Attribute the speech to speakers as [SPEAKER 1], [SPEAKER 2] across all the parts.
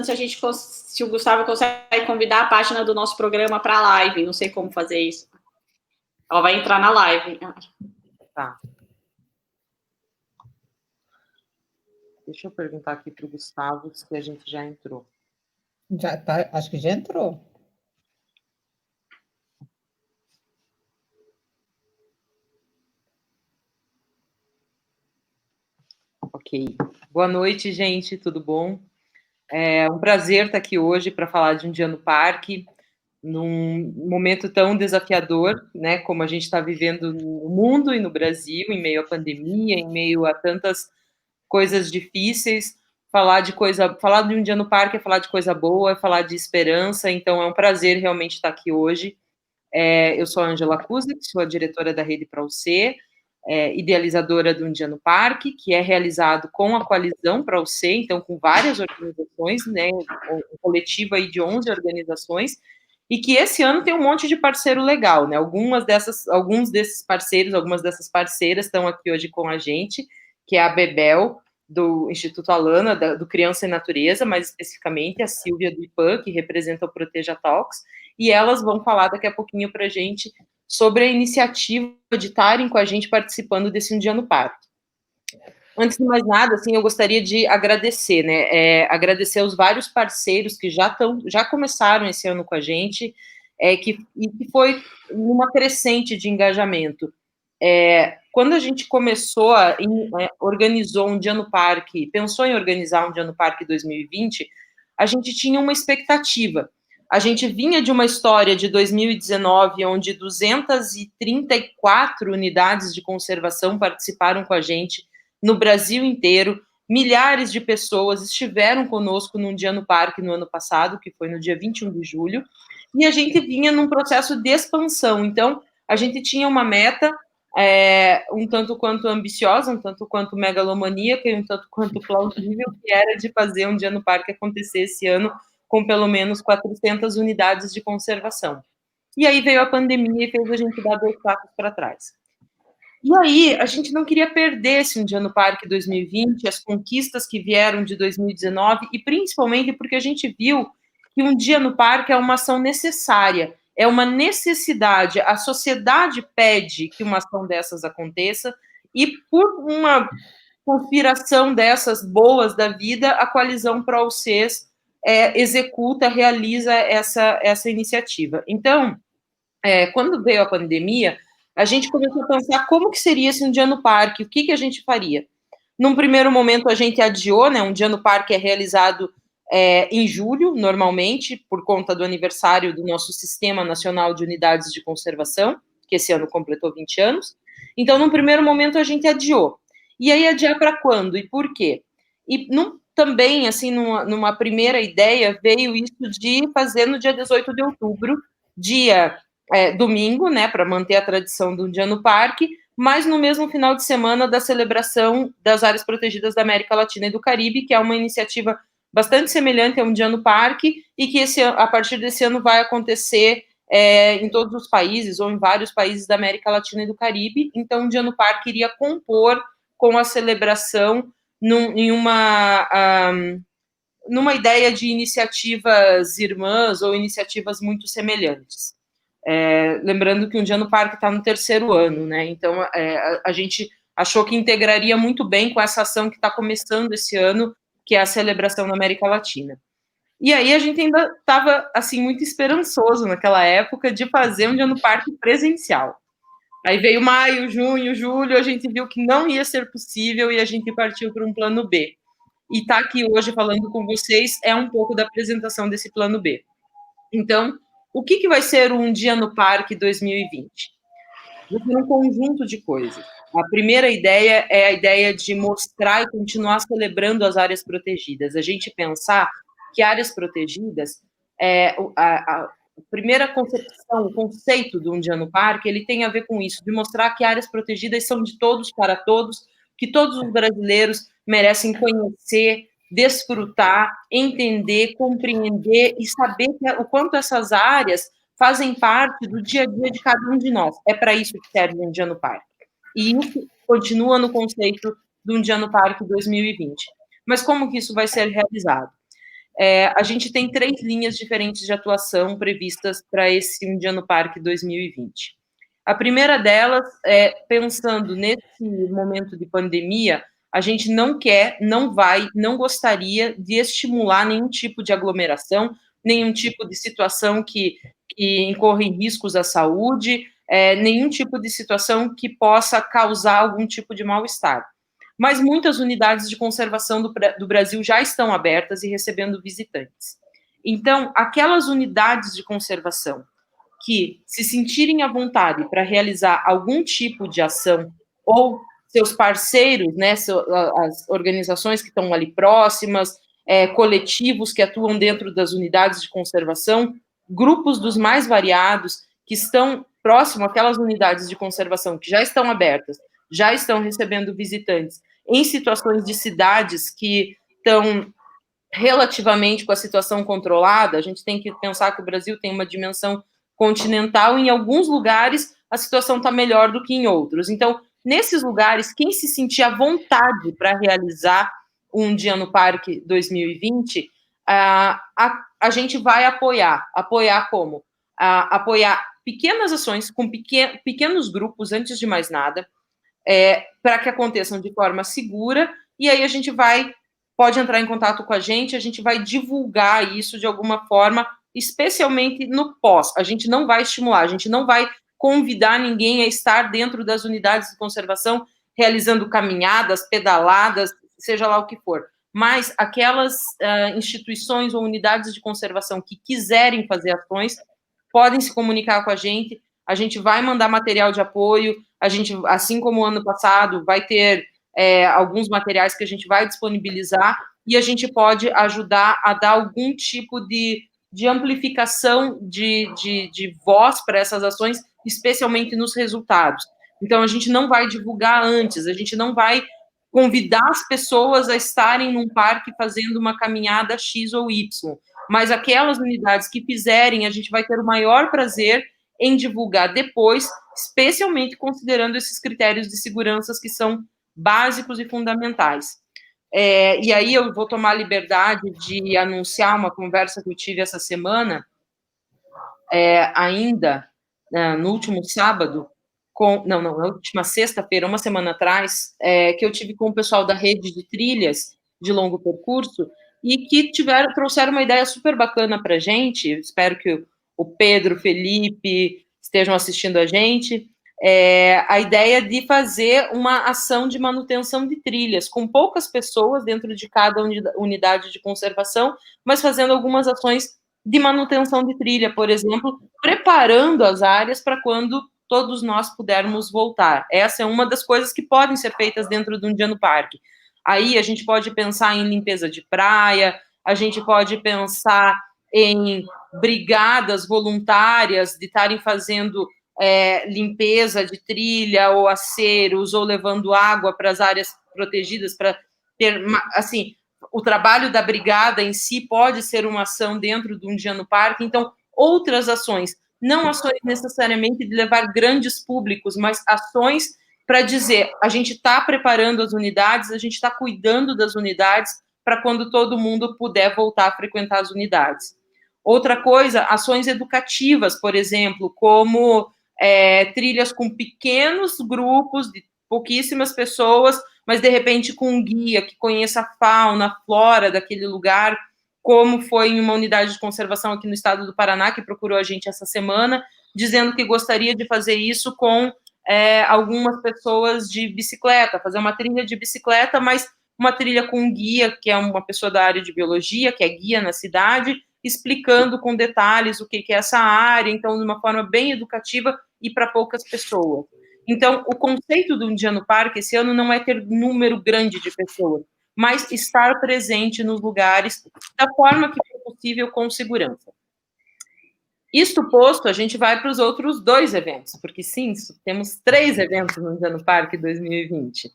[SPEAKER 1] se a gente se o Gustavo consegue convidar a página do nosso programa para a live. Não sei como fazer isso. Ela vai entrar na live.
[SPEAKER 2] Tá. Deixa eu perguntar aqui para o Gustavo se a gente já entrou.
[SPEAKER 3] Já tá, acho que já entrou.
[SPEAKER 2] Ok. Boa noite, gente, tudo bom? É um prazer estar aqui hoje para falar de Um Dia no Parque, num momento tão desafiador, né, como a gente está vivendo no mundo e no Brasil, em meio à pandemia, em meio a tantas coisas difíceis. Falar de Um Dia no Parque é falar de coisa boa, é falar de esperança, então é um prazer realmente estar aqui hoje. Eu sou a Ângela Kuznick, sou a diretora da Rede Pra UC, idealizadora do Um Dia no Parque, que é realizado com a coalizão Pra UC, então com várias organizações, né, um coletivo aí de 11 organizações, e que esse ano tem um monte de parceiro legal, né, alguns desses parceiros, algumas dessas parceiras estão aqui hoje com a gente, que é a Bebel, do Instituto Alana, do Criança e Natureza, mais especificamente a Silvia do IPAN, que representa o Proteja Talks, e elas vão falar daqui a pouquinho para a gente sobre a iniciativa de estarem com a gente participando desse Um Dia no Parque. Antes de mais nada, assim, eu gostaria de agradecer, né, agradecer aos vários parceiros que já começaram esse ano com a gente, e que foi uma crescente de engajamento. Quando a gente organizou Um Dia no Parque, pensou em organizar Um Dia no Parque 2020, a gente tinha uma expectativa. A gente vinha de uma história de 2019, onde 234 unidades de conservação participaram com a gente no Brasil inteiro. Milhares de pessoas estiveram conosco num Dia no Parque no ano passado, que foi no dia 21 de julho, e a gente vinha num processo de expansão. Então, a gente tinha uma meta um tanto quanto ambiciosa, um tanto quanto megalomaníaca e um tanto quanto plausível, que era de fazer Um Dia no Parque acontecer esse ano com pelo menos 400 unidades de conservação. E aí veio a pandemia e fez a gente dar 2 passos para trás. E aí, a gente não queria perder esse Um Dia no Parque 2020, as conquistas que vieram de 2019, e principalmente porque a gente viu que Um Dia no Parque é uma ação necessária, é uma necessidade, a sociedade pede que uma ação dessas aconteça, e por uma conspiração dessas boas da vida, a coalizão Pró-UCs executa, realiza essa iniciativa. Então, quando veio a pandemia, a gente começou a pensar como que seria esse Um Dia no Parque, o que a gente faria. Num primeiro momento, a gente adiou, né, Um Dia no Parque é realizado em julho, normalmente, por conta do aniversário do nosso Sistema Nacional de Unidades de Conservação, que esse ano completou 20 anos. Então, num primeiro momento, a gente adiou. E aí, adiar para quando e por quê? E também, assim, numa primeira ideia, veio isso de fazer no dia 18 de outubro, dia domingo, né, para manter a tradição do Um Dia no Parque, mas no mesmo final de semana da celebração das áreas protegidas da América Latina e do Caribe, que é uma iniciativa bastante semelhante a Um Dia no Parque, e que a partir desse ano vai acontecer em todos os países, ou em vários países da América Latina e do Caribe. Então, Um Dia no Parque iria compor com a celebração numa ideia de iniciativas irmãs ou iniciativas muito semelhantes. Lembrando que Um Dia no Parque está no 3º ano, né? Então, a gente achou que integraria muito bem com essa ação que está começando esse ano, que é a celebração na América Latina. E aí a gente ainda estava, assim, muito esperançoso naquela época de fazer Um Dia no Parque presencial. Aí veio maio, junho, julho, a gente viu que não ia ser possível e a gente partiu para um plano B. E estar aqui hoje falando com vocês é um pouco da apresentação desse plano B. Então, o que vai ser o Um Dia no Parque 2020? Vai ser um conjunto de coisas. A primeira ideia é a ideia de mostrar e continuar celebrando as áreas protegidas. A gente pensar que áreas protegidas, a primeira concepção, o conceito do Um Dia no Parque, ele tem a ver com isso, de mostrar que áreas protegidas são de todos para todos, que todos os brasileiros merecem conhecer, desfrutar, entender, compreender e saber o quanto essas áreas fazem parte do dia a dia de cada um de nós. É para isso que serve Um Dia no Parque. E isso continua no conceito do Um Dia no Parque 2020. Mas como que isso vai ser realizado? a gente tem 3 linhas diferentes de atuação previstas para esse Um Dia no Parque 2020. A primeira delas é, pensando nesse momento de pandemia, a gente não quer, não vai, não gostaria de estimular nenhum tipo de aglomeração, nenhum tipo de situação que incorre riscos à saúde, nenhum tipo de situação que possa causar algum tipo de mal-estar. Mas muitas unidades de conservação do Brasil já estão abertas e recebendo visitantes. Então, aquelas unidades de conservação que se sentirem à vontade para realizar algum tipo de ação, ou seus parceiros, né, as organizações que estão ali próximas, coletivos que atuam dentro das unidades de conservação, grupos dos mais variados que estão próximo àquelas unidades de conservação que já estão abertas, já estão recebendo visitantes, em situações de cidades que estão relativamente com a situação controlada. A gente tem que pensar que o Brasil tem uma dimensão continental, e em alguns lugares a situação está melhor do que em outros. Então, nesses lugares, quem se sentir à vontade para realizar Um Dia no Parque 2020, a gente vai apoiar. Apoiar como? Apoiar pequenas ações com pequenos grupos, antes de mais nada, para que aconteçam de forma segura, e aí a gente pode entrar em contato com a gente vai divulgar isso de alguma forma, especialmente no pós. A gente não vai estimular, a gente não vai convidar ninguém a estar dentro das unidades de conservação, realizando caminhadas, pedaladas, seja lá o que for. Mas aquelas instituições ou unidades de conservação que quiserem fazer ações, podem se comunicar com a gente vai mandar material de apoio, a gente, assim como o ano passado, vai ter alguns materiais que a gente vai disponibilizar, e a gente pode ajudar a dar algum tipo de amplificação de voz para essas ações, especialmente nos resultados. Então, a gente não vai divulgar antes, a gente não vai convidar as pessoas a estarem num parque fazendo uma caminhada X ou Y, mas aquelas unidades que fizerem, a gente vai ter o maior prazer em divulgar depois, especialmente considerando esses critérios de segurança que são básicos e fundamentais. E aí eu vou tomar a liberdade de anunciar uma conversa que eu tive essa semana, ainda no último sábado, na última sexta-feira, uma semana atrás, que eu tive com o pessoal da rede de trilhas de longo percurso, e que trouxeram uma ideia super bacana para a gente. Espero que o Pedro, o Felipe estejam assistindo a gente. A ideia de fazer uma ação de manutenção de trilhas, com poucas pessoas dentro de cada unidade de conservação, mas fazendo algumas ações de manutenção de trilha, por exemplo, preparando as áreas para quando todos nós pudermos voltar. Essa é uma das coisas que podem ser feitas dentro de Um Dia no Parque. Aí a gente pode pensar em limpeza de praia, a gente pode pensar em brigadas voluntárias de estarem fazendo limpeza de trilha ou aceros, ou levando água para as áreas protegidas, para ter, assim, o trabalho da brigada em si pode ser uma ação dentro de Um Dia no Parque. Então, outras ações, não ações necessariamente de levar grandes públicos, mas ações para dizer, a gente está preparando as unidades, a gente está cuidando das unidades para quando todo mundo puder voltar a frequentar as unidades. Outra coisa, ações educativas, por exemplo, como trilhas com pequenos grupos de pouquíssimas pessoas, mas de repente com um guia que conheça a fauna, a flora daquele lugar, como foi em uma unidade de conservação aqui no estado do Paraná, que procurou a gente essa semana, dizendo que gostaria de fazer isso com algumas pessoas de bicicleta, fazer uma trilha de bicicleta, mas uma trilha com um guia, que é uma pessoa da área de biologia, que é guia na cidade, explicando com detalhes o que é essa área, então de uma forma bem educativa e para poucas pessoas. Então, o conceito de Um Dia no Parque esse ano não é ter número grande de pessoas, mas estar presente nos lugares da forma que for possível, com segurança. Isto posto, a gente vai para os outros 2 eventos, porque sim, temos 3 eventos no Dia no Parque 2020.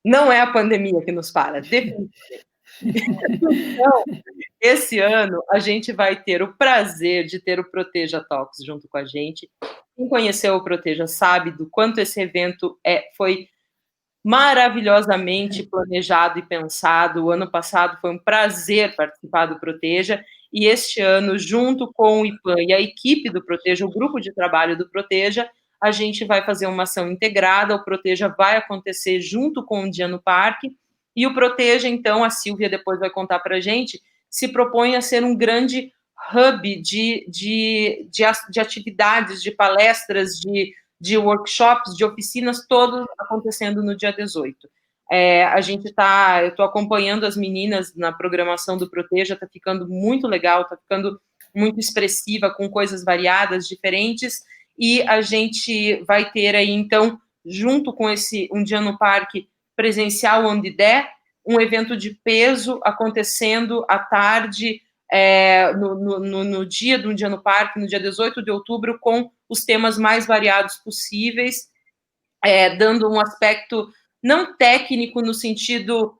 [SPEAKER 2] Não é a pandemia que nos para, definitivamente. Então, esse ano, a gente vai ter o prazer de ter o Proteja Talks junto com a gente. Quem conheceu o Proteja sabe do quanto esse evento foi maravilhosamente planejado e pensado. O ano passado foi um prazer participar do Proteja, e este ano, junto com o IPAM e a equipe do Proteja, o grupo de trabalho do Proteja, a gente vai fazer uma ação integrada. O Proteja vai acontecer junto com o Dia no Parque, e o Proteja, então, a Silvia depois vai contar para a gente, se propõe a ser um grande hub de atividades, de palestras, de workshops, de oficinas, todos acontecendo no dia 18. Eu estou acompanhando as meninas na programação do Proteja, está ficando muito legal, está ficando muito expressiva, com coisas variadas, diferentes, e a gente vai ter aí, então, junto com um Dia no Parque presencial onde der, um evento de peso acontecendo à tarde, no dia do Dia no Parque, no dia 18 de outubro, com os temas mais variados possíveis, dando um aspecto não técnico no sentido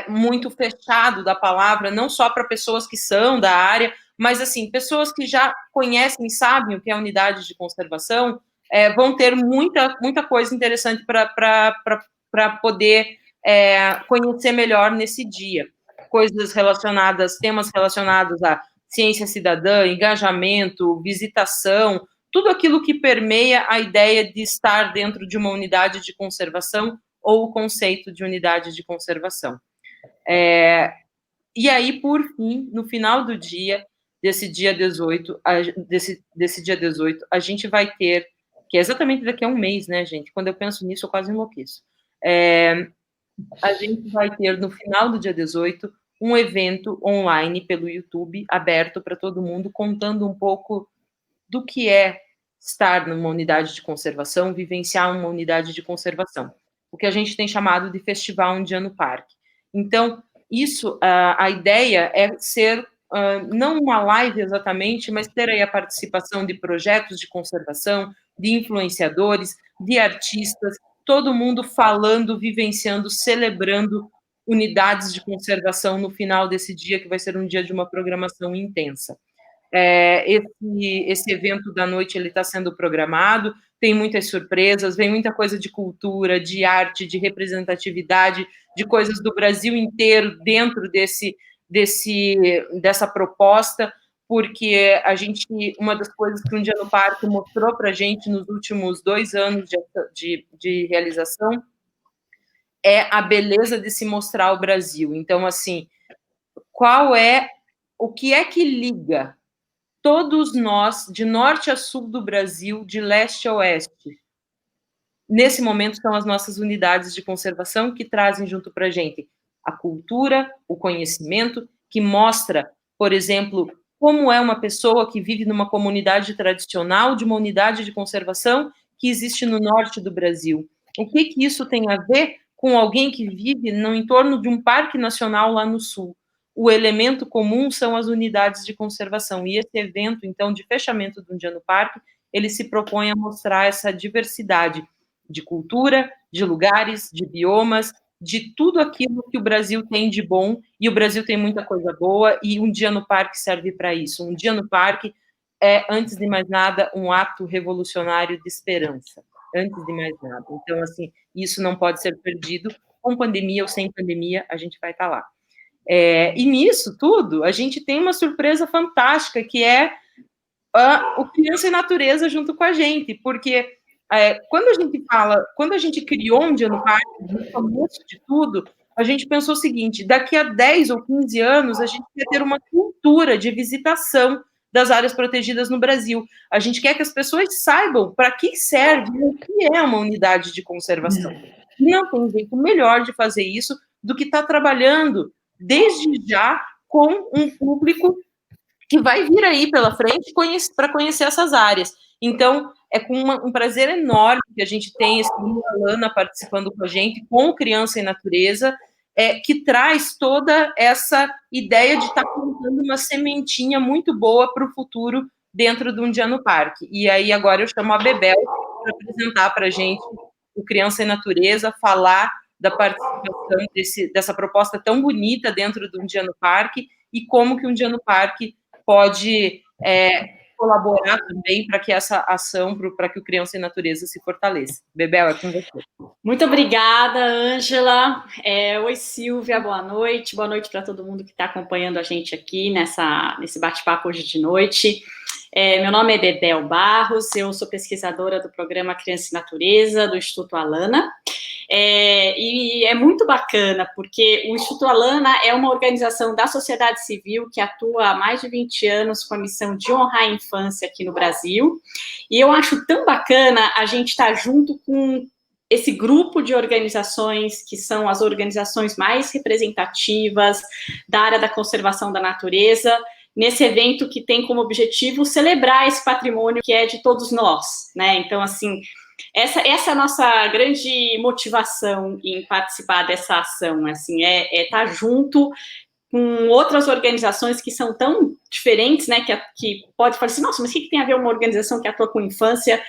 [SPEAKER 2] muito fechado da palavra, não só para pessoas que são da área, mas assim, pessoas que já conhecem e sabem o que é unidade de conservação, vão ter muita coisa interessante para poder conhecer melhor nesse dia. Temas relacionados à ciência cidadã, engajamento, visitação, tudo aquilo que permeia a ideia de estar dentro de uma unidade de conservação ou o conceito de unidade de conservação. E aí, por fim, no final do dia, desse dia 18, a gente vai ter, que é exatamente daqui a um mês, né, gente? Quando eu penso nisso, eu quase enlouqueço. A gente vai ter, no final do dia 18, um evento online pelo YouTube, aberto para todo mundo, contando um pouco do que é estar numa unidade de conservação, vivenciar uma unidade de conservação, o que a gente tem chamado de Festival Um Dia no Parque. Então, a ideia é ser, não uma live exatamente, mas ter aí a participação de projetos de conservação, de influenciadores, de artistas, todo mundo falando, vivenciando, celebrando unidades de conservação no final desse dia, que vai ser um dia de uma programação intensa. Esse evento da noite ele está sendo programado, tem muitas surpresas, vem muita coisa de cultura, de arte, de representatividade, de coisas do Brasil inteiro dentro dessa proposta, porque uma das coisas que Um Dia no Parque mostrou para a gente nos últimos 2 anos de realização é a beleza de se mostrar o Brasil. Então, assim, o que é que liga todos nós, de norte a sul do Brasil, de leste a oeste? Nesse momento, são as nossas unidades de conservação que trazem junto para a gente a cultura, o conhecimento, que mostra, por exemplo, como é uma pessoa que vive numa comunidade tradicional de uma unidade de conservação que existe no norte do Brasil. O que isso tem a ver com alguém que vive no entorno de um parque nacional lá no sul? O elemento comum são as unidades de conservação, e esse evento, então, de fechamento do Um Dia no Parque, ele se propõe a mostrar essa diversidade de cultura, de lugares, de biomas, de tudo aquilo que o Brasil tem de bom, e o Brasil tem muita coisa boa, e Um Dia no Parque serve para isso. Um Dia no Parque é, antes de mais nada, um ato revolucionário de esperança, antes de mais nada. Então, assim, isso não pode ser perdido, com pandemia ou sem pandemia, a gente vai estar lá. E nisso tudo, a gente tem uma surpresa fantástica, que é o Criança e Natureza junto com a gente, porque quando a gente criou Um Dia no Parque, no começo de tudo, a gente pensou o seguinte: daqui a 10 ou 15 anos, a gente quer ter uma cultura de visitação das áreas protegidas no Brasil. A gente quer que as pessoas saibam para que serve e o que é uma unidade de conservação. E não tem jeito melhor de fazer isso do que estar trabalhando desde já com um público que vai vir aí pela frente para conhecer essas áreas. Então, é com um prazer enorme que a gente tem a Lana participando com a gente, com o Criança e Natureza, que traz toda essa ideia de estar plantando uma sementinha muito boa para o futuro dentro de Um Dia no Parque. E aí, agora eu chamo a Bebel para apresentar para a gente o Criança e Natureza, falar da participação dessa proposta tão bonita dentro de Um Dia no Parque, e como que Um Dia no Parque pode colaborar também para que essa ação, para que o Criança em Natureza se fortaleça. Bebel, é com você.
[SPEAKER 1] Muito obrigada, Ângela. Oi, Silvia, boa noite. Boa noite para todo mundo que está acompanhando a gente aqui nesse bate-papo hoje de noite. Meu nome é Bebel Barros, eu sou pesquisadora do programa Criança e Natureza, do Instituto Alana. E é muito bacana, porque o Instituto Alana é uma organização da sociedade civil que atua há mais de 20 anos com a missão de honrar a infância aqui no Brasil. E eu acho tão bacana a gente estar junto com esse grupo de organizações que são as organizações mais representativas da área da conservação da natureza, nesse evento que tem como objetivo celebrar esse patrimônio que é de todos nós, né? Então, assim, essa é a nossa grande motivação em participar dessa ação, assim, estar junto com outras organizações que são tão diferentes, né, que pode falar assim, nossa, mas o que tem a ver uma organização que atua com infância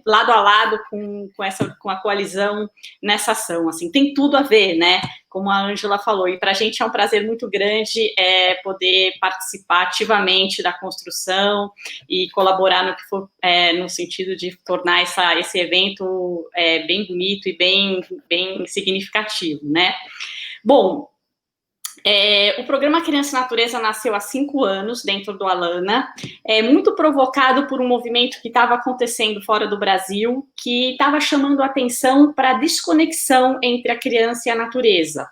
[SPEAKER 1] lado a lado com a coalizão nessa ação, assim, tem tudo a ver, né, como a Ângela falou, e para a gente é um prazer muito grande poder participar ativamente da construção e colaborar no que for no sentido de tornar esse evento bem bonito e bem significativo, né. Bom, o programa Criança e Natureza nasceu há 5 anos dentro do Alana, muito provocado por um movimento que estava acontecendo fora do Brasil, que estava chamando a atenção para a desconexão entre a criança e a natureza.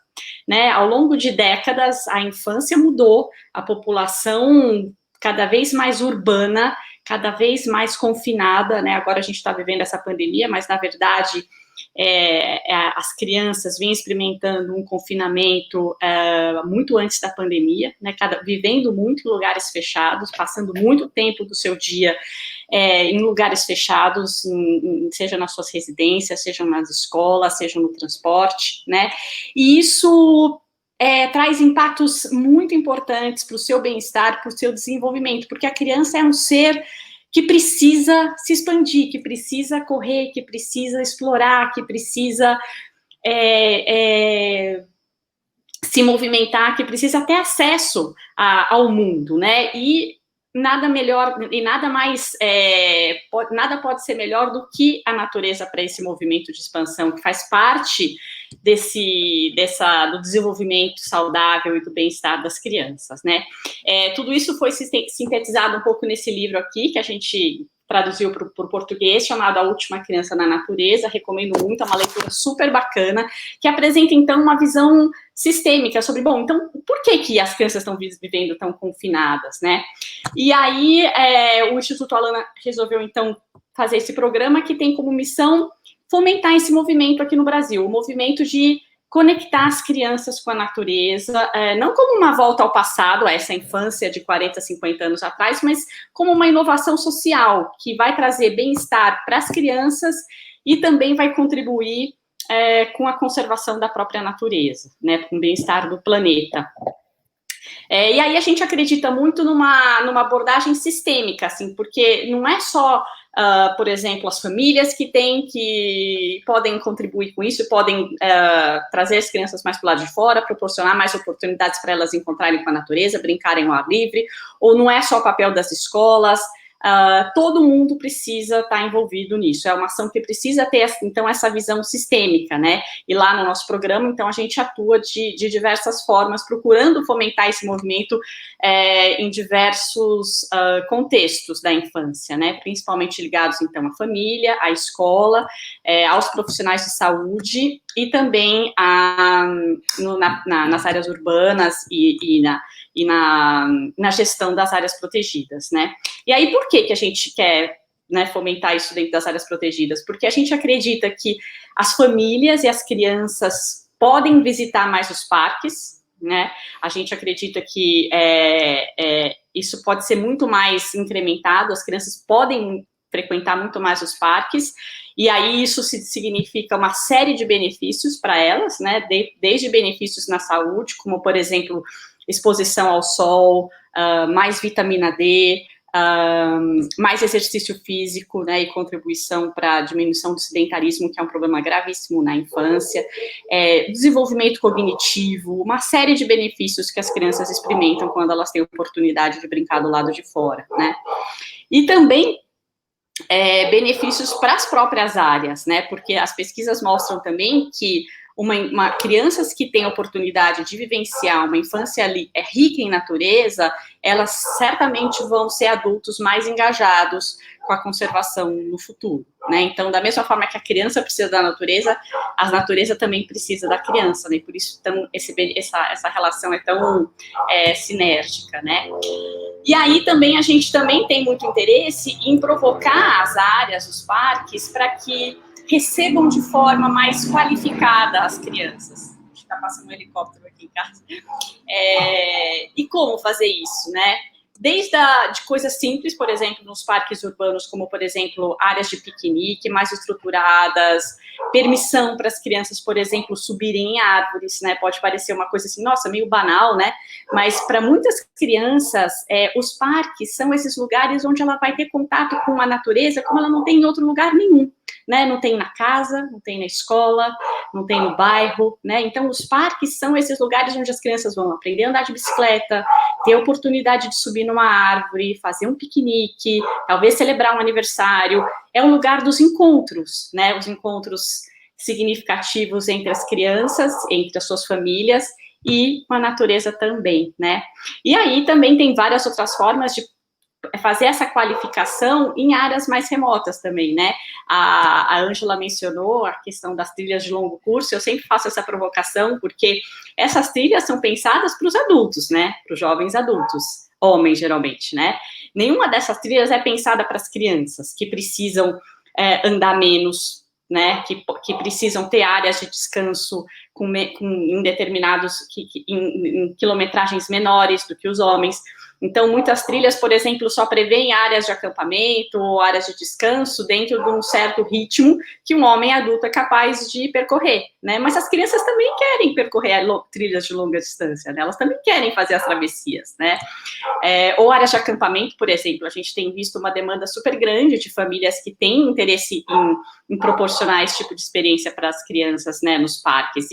[SPEAKER 1] Né? Ao longo de décadas, a infância mudou, a população cada vez mais urbana, cada vez mais confinada, né? Agora a gente está vivendo essa pandemia, mas na verdade as crianças vêm experimentando um confinamento muito antes da pandemia, né, vivendo muito em lugares fechados, passando muito tempo do seu dia em lugares fechados, seja nas suas residências, seja nas escolas, seja no transporte, né, e isso traz impactos muito importantes para o seu bem-estar, para o seu desenvolvimento, porque a criança é um ser que precisa se expandir, que precisa correr, que precisa explorar, que precisa se movimentar, que precisa ter acesso ao mundo, né? E nada melhor, e nada mais, nada pode ser melhor do que a natureza para esse movimento de expansão, que faz parte do desenvolvimento saudável e do bem-estar das crianças, né? Tudo isso foi sintetizado um pouco nesse livro aqui, que a gente traduziu para o português, chamado A Última Criança na Natureza, recomendo muito, é uma leitura super bacana, que apresenta, então, uma visão sistêmica sobre, bom, então, por que as crianças estão vivendo tão confinadas, né? E aí, o Instituto Alana resolveu, então, fazer esse programa que tem como missão fomentar esse movimento aqui no Brasil, o movimento de conectar as crianças com a natureza, não como uma volta ao passado, a essa infância de 40, 50 anos atrás, mas como uma inovação social, que vai trazer bem-estar para as crianças e também vai contribuir com a conservação da própria natureza, né, com o bem-estar do planeta. E aí a gente acredita muito numa abordagem sistêmica, assim, porque não é só, por exemplo, as famílias que podem contribuir com isso, podem trazer as crianças mais para o lado de fora, proporcionar mais oportunidades para elas encontrarem com a natureza, brincarem ao ar livre, ou não é só o papel das escolas. Todo mundo precisa estar envolvido nisso, é uma ação que precisa ter, então, essa visão sistêmica, né, e lá no nosso programa, então, a gente atua de diversas formas, procurando fomentar esse movimento em diversos contextos da infância, né, principalmente ligados, então, à família, à escola, aos profissionais de saúde, e também nas áreas urbanas e na gestão das áreas protegidas, né. E aí, por que a gente quer, né, fomentar isso dentro das áreas protegidas? Porque a gente acredita que as famílias e as crianças podem visitar mais os parques, né? A gente acredita que isso pode ser muito mais incrementado, as crianças podem frequentar muito mais os parques, e aí isso significa uma série de benefícios para elas, né? Desde benefícios na saúde, como, por exemplo, exposição ao sol, mais vitamina D, mais exercício físico, né, e contribuição para a diminuição do sedentarismo, que é um problema gravíssimo na infância, desenvolvimento cognitivo, uma série de benefícios que as crianças experimentam quando elas têm oportunidade de brincar do lado de fora, né? E também benefícios para as próprias áreas, né? Porque as pesquisas mostram também que crianças que têm a oportunidade de vivenciar uma infância rica em natureza, elas certamente vão ser adultos mais engajados com a conservação no futuro, né? Então, da mesma forma que a criança precisa da natureza, a natureza também precisa da criança, né? E por isso, essa relação é tão sinérgica, né? E aí também a gente também tem muito interesse em provocar as áreas, os parques, para que recebam de forma mais qualificada as crianças. Está passando um helicóptero aqui em casa. E como fazer isso, né? Desde de coisas simples, por exemplo, nos parques urbanos, como, por exemplo, áreas de piquenique mais estruturadas, permissão para as crianças, por exemplo, subirem em árvores, né? Pode parecer uma coisa assim, nossa, meio banal, né? Mas para muitas crianças, os parques são esses lugares onde ela vai ter contato com a natureza como ela não tem em outro lugar nenhum, né? Não tem na casa, não tem na escola, não tem no bairro, né? Então, os parques são esses lugares onde as crianças vão aprender a andar de bicicleta, ter a oportunidade de subir numa árvore, fazer um piquenique, talvez celebrar um aniversário. É o lugar dos encontros, né? Os encontros significativos entre as crianças, entre as suas famílias e com a natureza também, né? E aí também tem várias outras formas de fazer essa qualificação em áreas mais remotas também, né? A Ângela mencionou a questão das trilhas de longo curso, eu sempre faço essa provocação, porque essas trilhas são pensadas para os adultos, né? Para os jovens adultos, homens, geralmente, né? Nenhuma dessas trilhas é pensada para as crianças, que precisam andar menos, né? Que precisam ter áreas de descanso em determinados, em quilometragens menores do que os homens. Então, muitas trilhas, por exemplo, só prevêem áreas de acampamento ou áreas de descanso dentro de um certo ritmo que um homem adulto é capaz de percorrer, né? Mas as crianças também querem percorrer trilhas de longa distância, né? Elas também querem fazer as travessias, né? Ou áreas de acampamento, por exemplo, a gente tem visto uma demanda super grande de famílias que têm interesse em proporcionar esse tipo de experiência para as crianças, né, nos parques.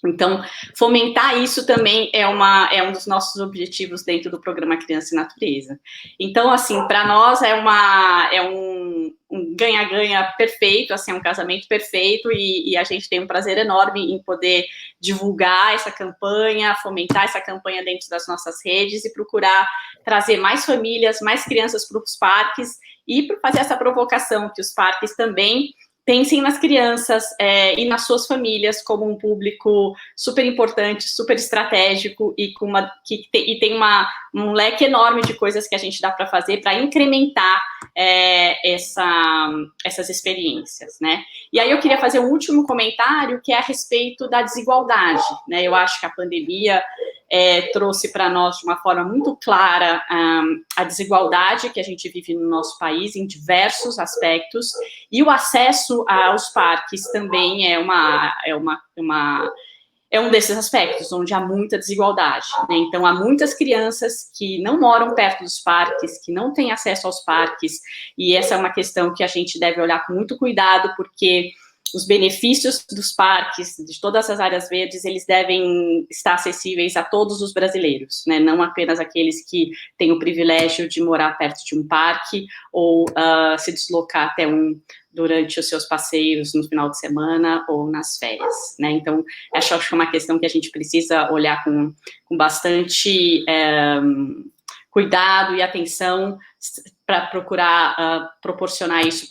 [SPEAKER 1] Então, fomentar isso também é um dos nossos objetivos dentro do programa Criança e Natureza. Então, assim, para nós é um ganha-ganha perfeito, assim, é um casamento perfeito, e a gente tem um prazer enorme em poder divulgar essa campanha, fomentar essa campanha dentro das nossas redes e procurar trazer mais famílias, mais crianças para os parques e fazer essa provocação que os parques também pensem nas crianças e nas suas famílias como um público super importante, super estratégico e tem um leque enorme de coisas que a gente dá para fazer para incrementar essas experiências, né? E aí eu queria fazer um último comentário que é a respeito da desigualdade, né? Eu acho que a pandemia trouxe para nós de uma forma muito clara a desigualdade que a gente vive no nosso país em diversos aspectos, e o acesso aos parques também é um desses aspectos, onde há muita desigualdade, né? Então, há muitas crianças que não moram perto dos parques, que não têm acesso aos parques, e essa é uma questão que a gente deve olhar com muito cuidado, porque os benefícios dos parques, de todas as áreas verdes, eles devem estar acessíveis a todos os brasileiros, né? Não apenas aqueles que têm o privilégio de morar perto de um parque ou se deslocar até durante os seus passeios no final de semana ou nas férias, né? Então, acho que é uma questão que a gente precisa olhar com bastante cuidado e atenção para procurar proporcionar isso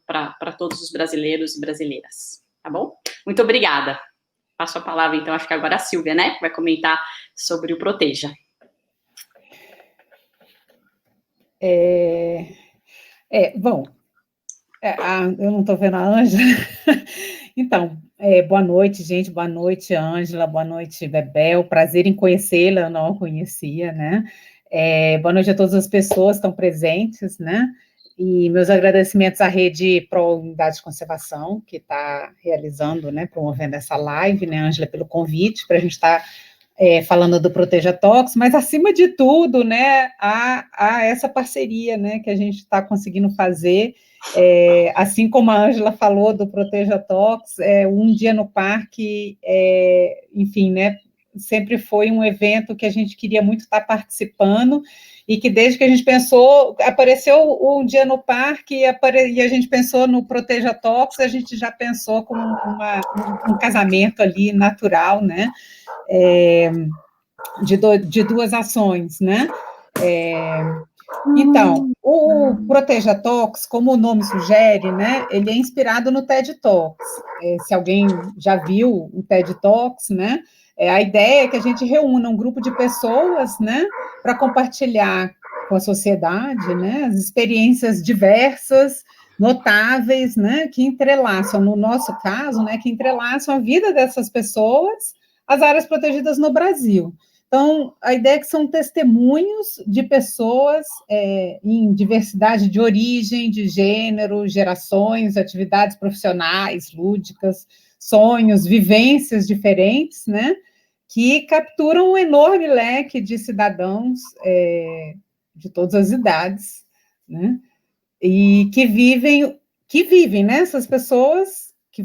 [SPEAKER 1] para todos os brasileiros e brasileiras, tá bom? Muito obrigada. Passo a palavra, então, acho que agora a Silvia, né? Vai comentar sobre o Proteja.
[SPEAKER 3] Bom, eu não estou vendo a Ângela. Então, boa noite, gente. Boa noite, Ângela. Boa noite, Bebel. Prazer em conhecê-la, eu não a conhecia, né? Boa noite a todas as pessoas que estão presentes, né? E meus agradecimentos à Rede Pro Unidade de Conservação, que está realizando, né, promovendo essa live, né, Ângela, pelo convite, para a gente estar falando do Proteja Tox, mas, acima de tudo, né, há essa parceria, né, que a gente está conseguindo fazer, assim como a Ângela falou do Proteja Tox, um dia no parque, enfim, né, sempre foi um evento que a gente queria muito estar participando, e que desde que a gente pensou, apareceu um dia no parque e a gente pensou no Proteja Tox, a gente já pensou como um casamento ali natural, né, de duas ações, né? Então, o Proteja Tox, como o nome sugere, né, ele é inspirado no TED Talks. Se alguém já viu o TED Talks, né, a ideia é que a gente reúna um grupo de pessoas, né, para compartilhar com a sociedade, né, as experiências diversas, notáveis, né, que entrelaçam, no nosso caso, né, que entrelaçam a vida dessas pessoas às áreas protegidas no Brasil. Então, a ideia é que são testemunhos de pessoas em diversidade de origem, de gênero, gerações, atividades profissionais, lúdicas, sonhos, vivências diferentes, né, que capturam um enorme leque de cidadãos de todas as idades, né, e que vivem, né, essas pessoas que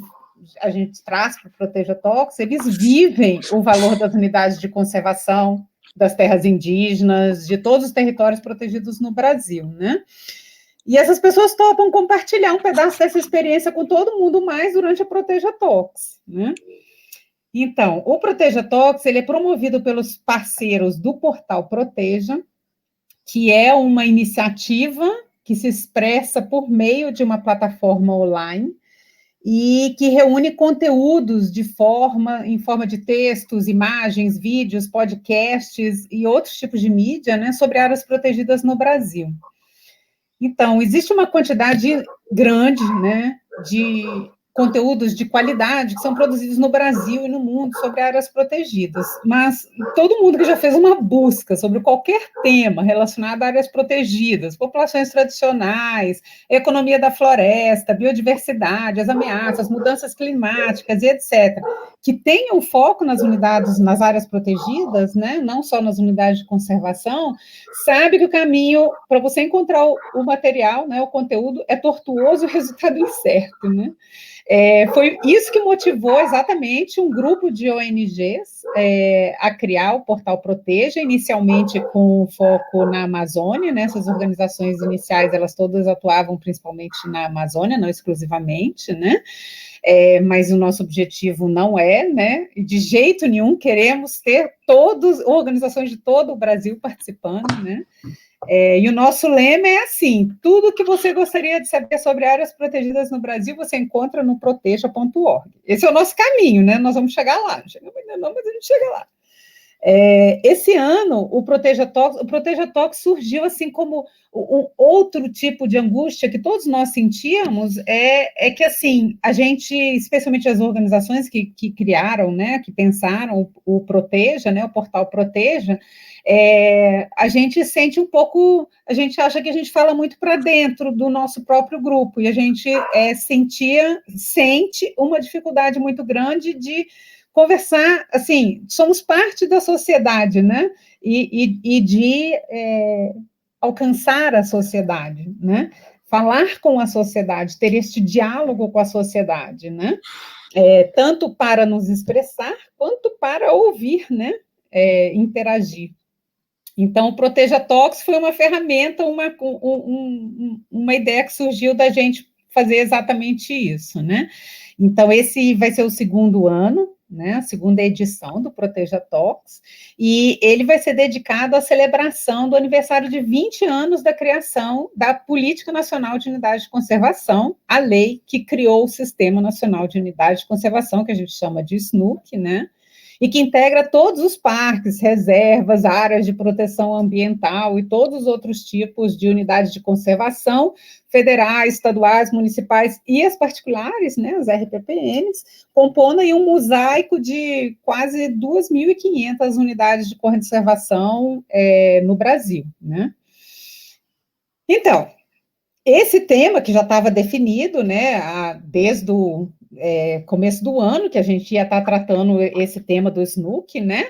[SPEAKER 3] a gente traz para o Proteja Tox, eles vivem o valor das unidades de conservação, das terras indígenas, de todos os territórios protegidos no Brasil, né? E essas pessoas topam compartilhar um pedaço dessa experiência com todo mundo mais durante a Proteja Tox, né? Então, o Proteja Tox, ele é promovido pelos parceiros do Portal Proteja, que é uma iniciativa que se expressa por meio de uma plataforma online, e que reúne conteúdos em forma de textos, imagens, vídeos, podcasts e outros tipos de mídia, né, sobre áreas protegidas no Brasil. Então, existe uma quantidade grande, né, de conteúdos de qualidade que são produzidos no Brasil e no mundo sobre áreas protegidas, mas todo mundo que já fez uma busca sobre qualquer tema relacionado a áreas protegidas, populações tradicionais, economia da floresta, biodiversidade, as ameaças, mudanças climáticas e etc., que tenham foco nas unidades, nas áreas protegidas, né, não só nas unidades de conservação, sabe que o caminho para você encontrar o material, né, o conteúdo, é tortuoso e o resultado incerto, né? Foi isso que motivou exatamente um grupo de ONGs a criar o Portal Proteja, inicialmente com foco na Amazônia, né? Essas organizações iniciais, elas todas atuavam principalmente na Amazônia, não exclusivamente, né? Mas o nosso objetivo não é, né? De jeito nenhum queremos ter organizações de todo o Brasil participando, né? E o nosso lema é assim: tudo que você gostaria de saber sobre áreas protegidas no Brasil, você encontra no proteja.org. Esse é o nosso caminho, né? Nós vamos chegar lá. Não chegamos ainda não, mas a gente chega lá. Esse ano, o Proteja Tox surgiu assim como um outro tipo de angústia que todos nós sentíamos, que assim, a gente, especialmente as organizações que criaram, né, que pensaram o Proteja, né, o portal Proteja, a gente sente um pouco, a gente acha que a gente fala muito para dentro do nosso próprio grupo, e a gente sente uma dificuldade muito grande de conversar, assim, somos parte da sociedade, né, e de alcançar a sociedade, né, falar com a sociedade, ter este diálogo com a sociedade, né, tanto para nos expressar, quanto para ouvir, né, interagir. Então, o Proteja Tox foi uma ferramenta, uma ideia que surgiu da gente fazer exatamente isso, né. Então, esse vai ser o segundo ano, né, a segunda edição do Proteja Tox, e ele vai ser dedicado à celebração do aniversário de 20 anos da criação da Política Nacional de Unidade de Conservação, a lei que criou o Sistema Nacional de Unidade de Conservação, que a gente chama de SNUC, né, e que integra todos os parques, reservas, áreas de proteção ambiental e todos os outros tipos de unidades de conservação, federais, estaduais, municipais e as particulares, né, as RPPNs, compondo aí um mosaico de quase 2.500 unidades de conservação no Brasil, né. Então, esse tema que já estava definido, né, desde o começo do ano, que a gente ia estar tratando esse tema do SNUC, né,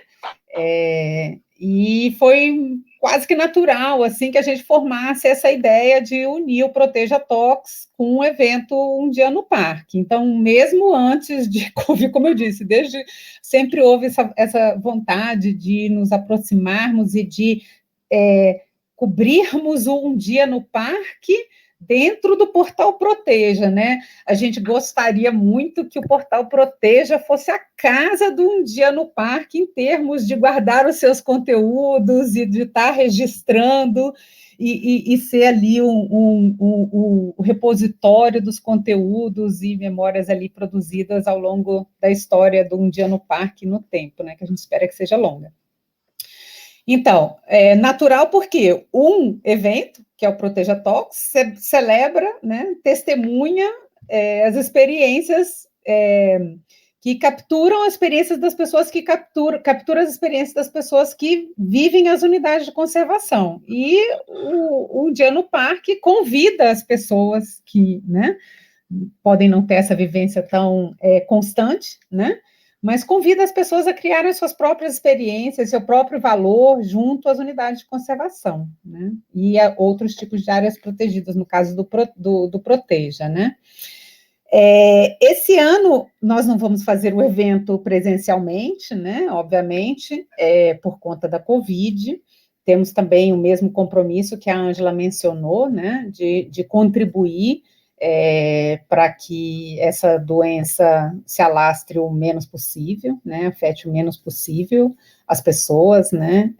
[SPEAKER 3] E foi quase que natural, assim, que a gente formasse essa ideia de unir o Proteja Talks com um evento Um Dia no Parque. Então, mesmo antes de Covid, como eu disse, desde sempre houve essa vontade de nos aproximarmos e de cobrirmos Um Dia no Parque dentro do Portal Proteja, né? A gente gostaria muito que o Portal Proteja fosse a casa do Um Dia no Parque, em termos de guardar os seus conteúdos e de estar registrando e ser ali o repositório dos conteúdos e memórias ali produzidas ao longo da história do Um Dia no Parque no tempo, né? Que a gente espera que seja longa. Então, é natural porque um evento, que é o Proteja Talks, celebra, né, testemunha as experiências que capturam as experiências das pessoas que captura as experiências das pessoas que vivem as unidades de conservação. E o Um Dia no Parque convida as pessoas que, né, podem não ter essa vivência tão constante, né, mas convida as pessoas a criarem suas próprias experiências, seu próprio valor junto às unidades de conservação, né? E a outros tipos de áreas protegidas, no caso do Proteja, né? Esse ano nós não vamos fazer o evento presencialmente, né? Obviamente, por conta da Covid. Temos também o mesmo compromisso que a Ângela mencionou, né? De contribuir para que essa doença se alastre o menos possível, né, afete o menos possível as pessoas, né,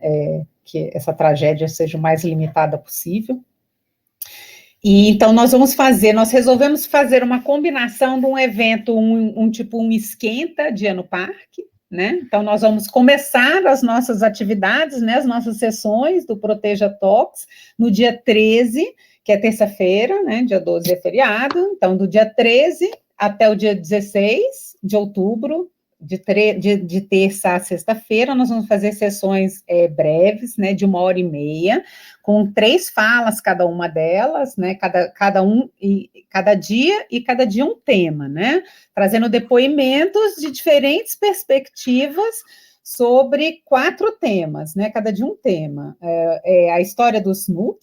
[SPEAKER 3] que essa tragédia seja o mais limitada possível. E então nós resolvemos fazer uma combinação de um evento, tipo um esquenta Dia no Parque, né, então nós vamos começar as nossas atividades, né, as nossas sessões do Proteja Talks no dia 13, que é terça-feira, né, dia 12 é feriado, então do dia 13 até o dia 16 de outubro, de terça a sexta-feira, nós vamos fazer sessões breves, né, de 1h30, com 3 falas cada uma delas, né, cada dia um tema, né, trazendo depoimentos de diferentes perspectivas sobre 4 temas, né, cada dia um tema. A história do SNUC,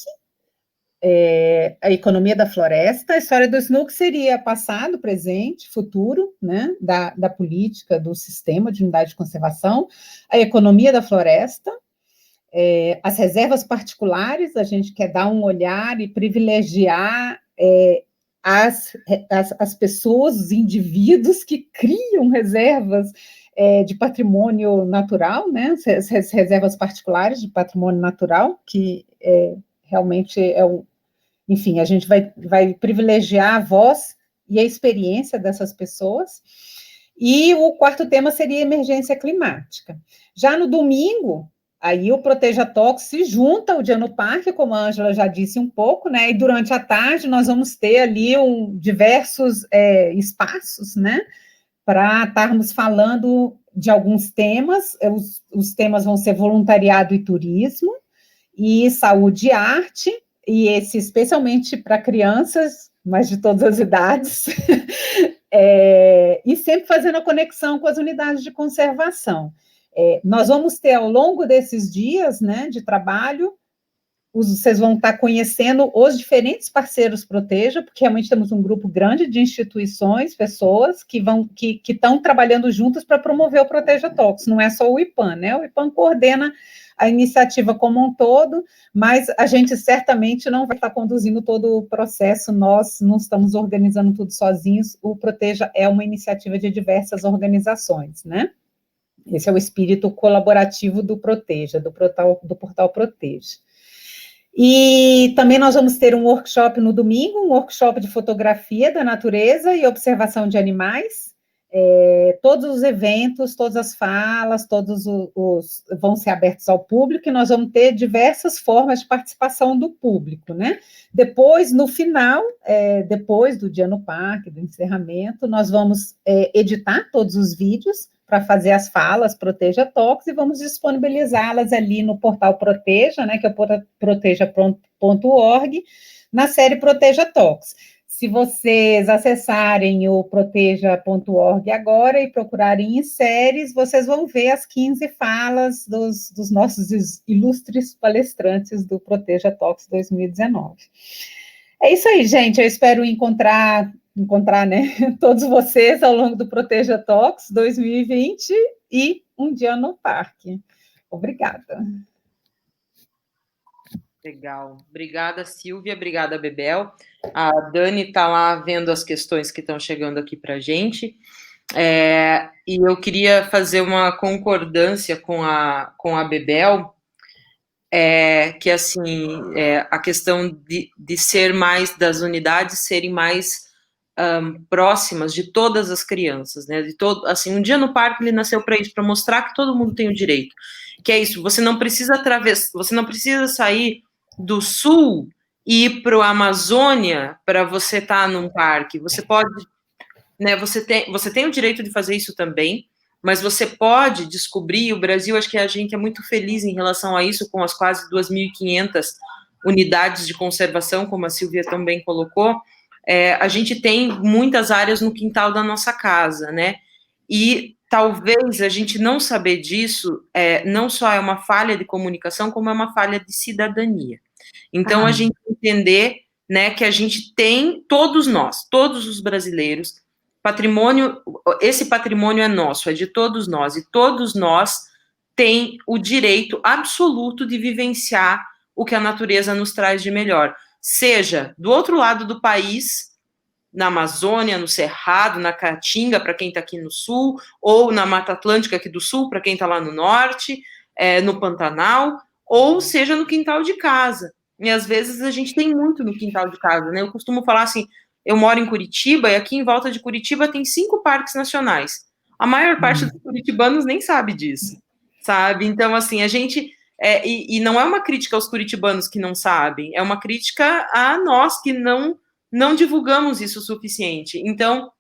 [SPEAKER 3] a economia da floresta. A história do SNUC seria passado, presente, futuro, né, da política, do sistema de unidade de conservação, a economia da floresta, as reservas particulares. A gente quer dar um olhar e privilegiar as pessoas, os indivíduos que criam reservas de patrimônio natural, né, as reservas particulares de patrimônio natural, que realmente enfim, a gente vai privilegiar a voz e a experiência dessas pessoas. E o 4º tema seria emergência climática. Já no domingo, aí o Proteja Talks se junta ao Dia no Parque, como a Ângela já disse um pouco, né? E durante a tarde nós vamos ter ali diversos espaços, né? Para estarmos falando de alguns temas. Os temas vão ser voluntariado e turismo, e saúde e arte, e esse especialmente para crianças, mas de todas as idades, e sempre fazendo a conexão com as unidades de conservação. Nós vamos ter, ao longo desses dias, né, de trabalho, vocês vão estar conhecendo os diferentes parceiros Proteja, porque realmente temos um grupo grande de instituições, pessoas que estão trabalhando juntas para promover o Proteja Talks. Não é só o IPAN, né? O IPAN coordena a iniciativa como um todo, mas a gente certamente não vai estar conduzindo todo o processo, nós não estamos organizando tudo sozinhos. O Proteja é uma iniciativa de diversas organizações, né? Esse é o espírito colaborativo do Proteja, do Portal Proteja. E também nós vamos ter um workshop no domingo, um workshop de fotografia da natureza e observação de animais. Todos os eventos, todas as falas, vão ser abertos ao público, e nós vamos ter diversas formas de participação do público, né? Depois, no final, depois do Dia no Parque, do encerramento, nós vamos editar todos os vídeos para fazer as falas Proteja Talks, e vamos disponibilizá-las ali no portal Proteja, né, que é o proteja.org, na série Proteja Talks. Se vocês acessarem o proteja.org agora e procurarem em séries, vocês vão ver as 15 falas dos nossos ilustres palestrantes do Proteja Talks 2019. É isso aí, gente. Eu espero encontrar, né, todos vocês ao longo do Proteja Talks 2020 e um dia no parque. Obrigada.
[SPEAKER 2] Legal. Obrigada, Silvia. Obrigada, Bebel. A Dani está lá vendo as questões que estão chegando aqui para a gente. E eu queria fazer uma concordância com a Bebel, que assim, a questão de ser mais, das unidades serem mais próximas de todas as crianças, né? Assim, um dia no parque ele nasceu para isso, para mostrar que todo mundo tem o direito. Que é isso, você não precisa sair do sul e ir para a Amazônia para você estar num parque. Você pode, né? Você tem o direito de fazer isso também, mas você pode descobrir. O Brasil, acho que a gente é muito feliz em relação a isso, com as quase 2.500 unidades de conservação, como a Silvia também colocou. A gente tem muitas áreas no quintal da nossa casa, né? E talvez a gente não saber disso não só é uma falha de comunicação, como é uma falha de cidadania. Então, a gente entender, né, que a gente tem, todos nós, todos os brasileiros, esse patrimônio é nosso, é de todos nós, e todos nós têm o direito absoluto de vivenciar o que a natureza nos traz de melhor, seja do outro lado do país, na Amazônia, no Cerrado, na Caatinga, para quem está aqui no sul, ou na Mata Atlântica aqui do sul, para quem está lá no norte, no Pantanal, ou seja no quintal de casa. E às vezes a gente tem muito no quintal de casa, né? Eu costumo falar assim, eu moro em Curitiba, e aqui em volta de Curitiba tem 5 parques nacionais. A maior parte dos curitibanos nem sabe disso, sabe? Então, assim, a gente... e não é uma crítica aos curitibanos que não sabem, é uma crítica a nós que não divulgamos isso o suficiente. Então,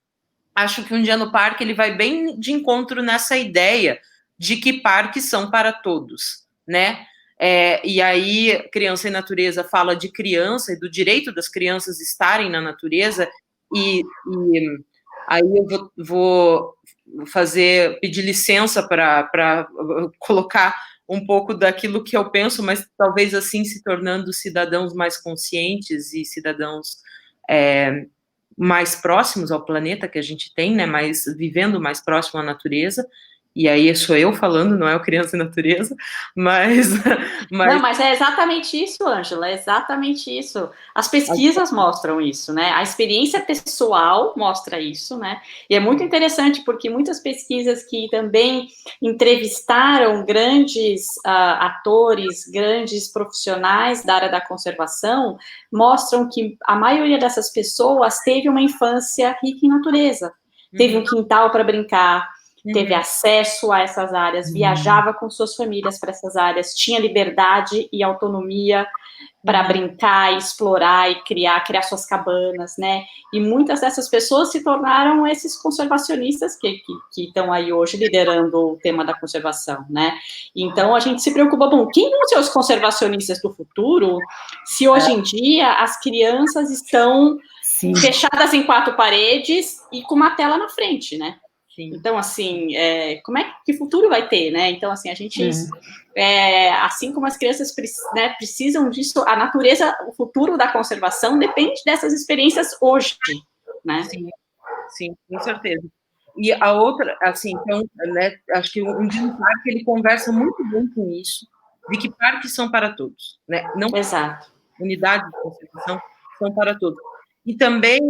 [SPEAKER 2] acho que um dia no parque ele vai bem de encontro nessa ideia de que parques são para todos, né? E aí, Criança e Natureza fala de criança e do direito das crianças estarem na natureza, e aí eu vou pedir licença para colocar um pouco daquilo que eu penso, mas talvez assim se tornando cidadãos mais conscientes e cidadãos mais próximos ao planeta que a gente tem, né, vivendo mais próximo à natureza. E aí sou eu falando, não é o Criança e Natureza, mas...
[SPEAKER 1] Não, mas é exatamente isso, Ângela, é exatamente isso. As pesquisas mostram isso, né? A experiência pessoal mostra isso, né? E é muito interessante porque muitas pesquisas que também entrevistaram grandes atores, grandes profissionais da área da conservação, mostram que a maioria dessas pessoas teve uma infância rica em natureza, teve um quintal para brincar, teve acesso a essas áreas, viajava com suas famílias para essas áreas, tinha liberdade e autonomia para brincar, explorar e criar suas cabanas, né? E muitas dessas pessoas se tornaram esses conservacionistas que estão aí hoje liderando o tema da conservação, né? Então a gente se preocupa, bom, quem vão ser os conservacionistas do futuro se hoje em dia as crianças estão fechadas em 4 paredes e com uma tela na frente, né? Sim. Então, assim, que futuro vai ter, né? Então, assim, a gente, assim como as crianças precisam disso, a natureza, o futuro da conservação depende dessas experiências hoje, né?
[SPEAKER 2] Sim, com certeza. E a outra, assim, então, né, acho que um dia no parque ele conversa muito bem com isso, de que parques são para todos, né? Não,
[SPEAKER 1] exato.
[SPEAKER 2] Unidades de conservação são para todos. E também,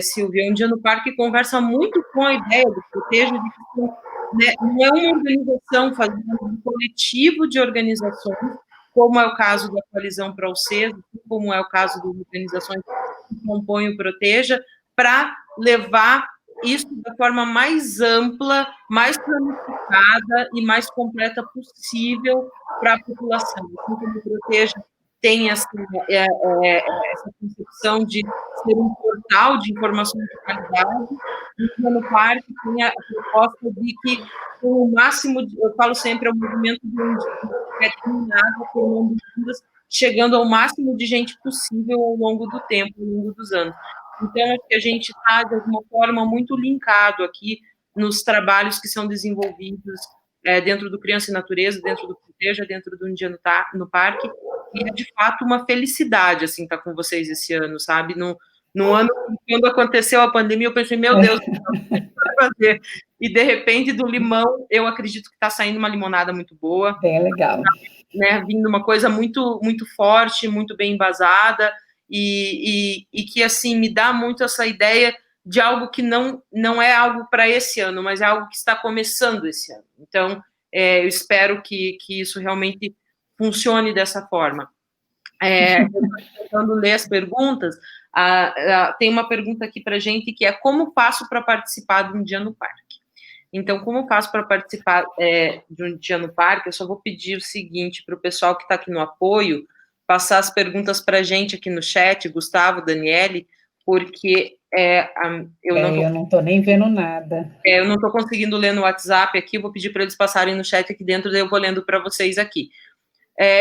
[SPEAKER 2] Silvia, um dia no parque conversa muito com a ideia do Proteja, de que, né, não é uma organização fazendo um coletivo de organizações, como é o caso da Coalizão para o CES, como é o caso das organizações que compõem o Proteja, para levar isso da forma mais ampla, mais planificada e mais completa possível para a população. Assim como o Proteja tem essa concepção de ser um portal de informação de qualidade, e no parque tem a proposta de que o máximo, eu falo sempre, é um movimento chegando ao máximo de gente possível ao longo do tempo, ao longo dos anos. Então, acho que a gente está, de alguma forma, muito linkado aqui nos trabalhos que são desenvolvidos dentro do Criança e Natureza, dentro do Proteja, dentro do Um Dia no Parque, e é, de fato, uma felicidade, assim, estar com vocês esse ano, sabe? No ano, quando aconteceu a pandemia, eu pensei, meu Deus, o que a gente vai fazer? E, de repente, do limão, eu acredito que está saindo uma limonada muito boa.
[SPEAKER 3] Bem legal.
[SPEAKER 2] Né, vindo uma coisa muito, muito forte, muito bem embasada, e que, assim, me dá muito essa ideia de algo que não é algo para esse ano, mas é algo que está começando esse ano. Então, eu espero que isso realmente funcione dessa forma. Eu estou tentando ler as perguntas. Tem uma pergunta aqui para a gente que é: como faço para participar de Um Dia no Parque? Então, como faço para participar de Um Dia no Parque? Eu só vou pedir o seguinte para o pessoal que está aqui no apoio, passar as perguntas para a gente aqui no chat, Gustavo, Daniele, porque eu não
[SPEAKER 3] estou nem vendo nada.
[SPEAKER 2] Eu não estou conseguindo ler no WhatsApp aqui, vou pedir para eles passarem no chat aqui dentro, daí eu vou lendo para vocês aqui.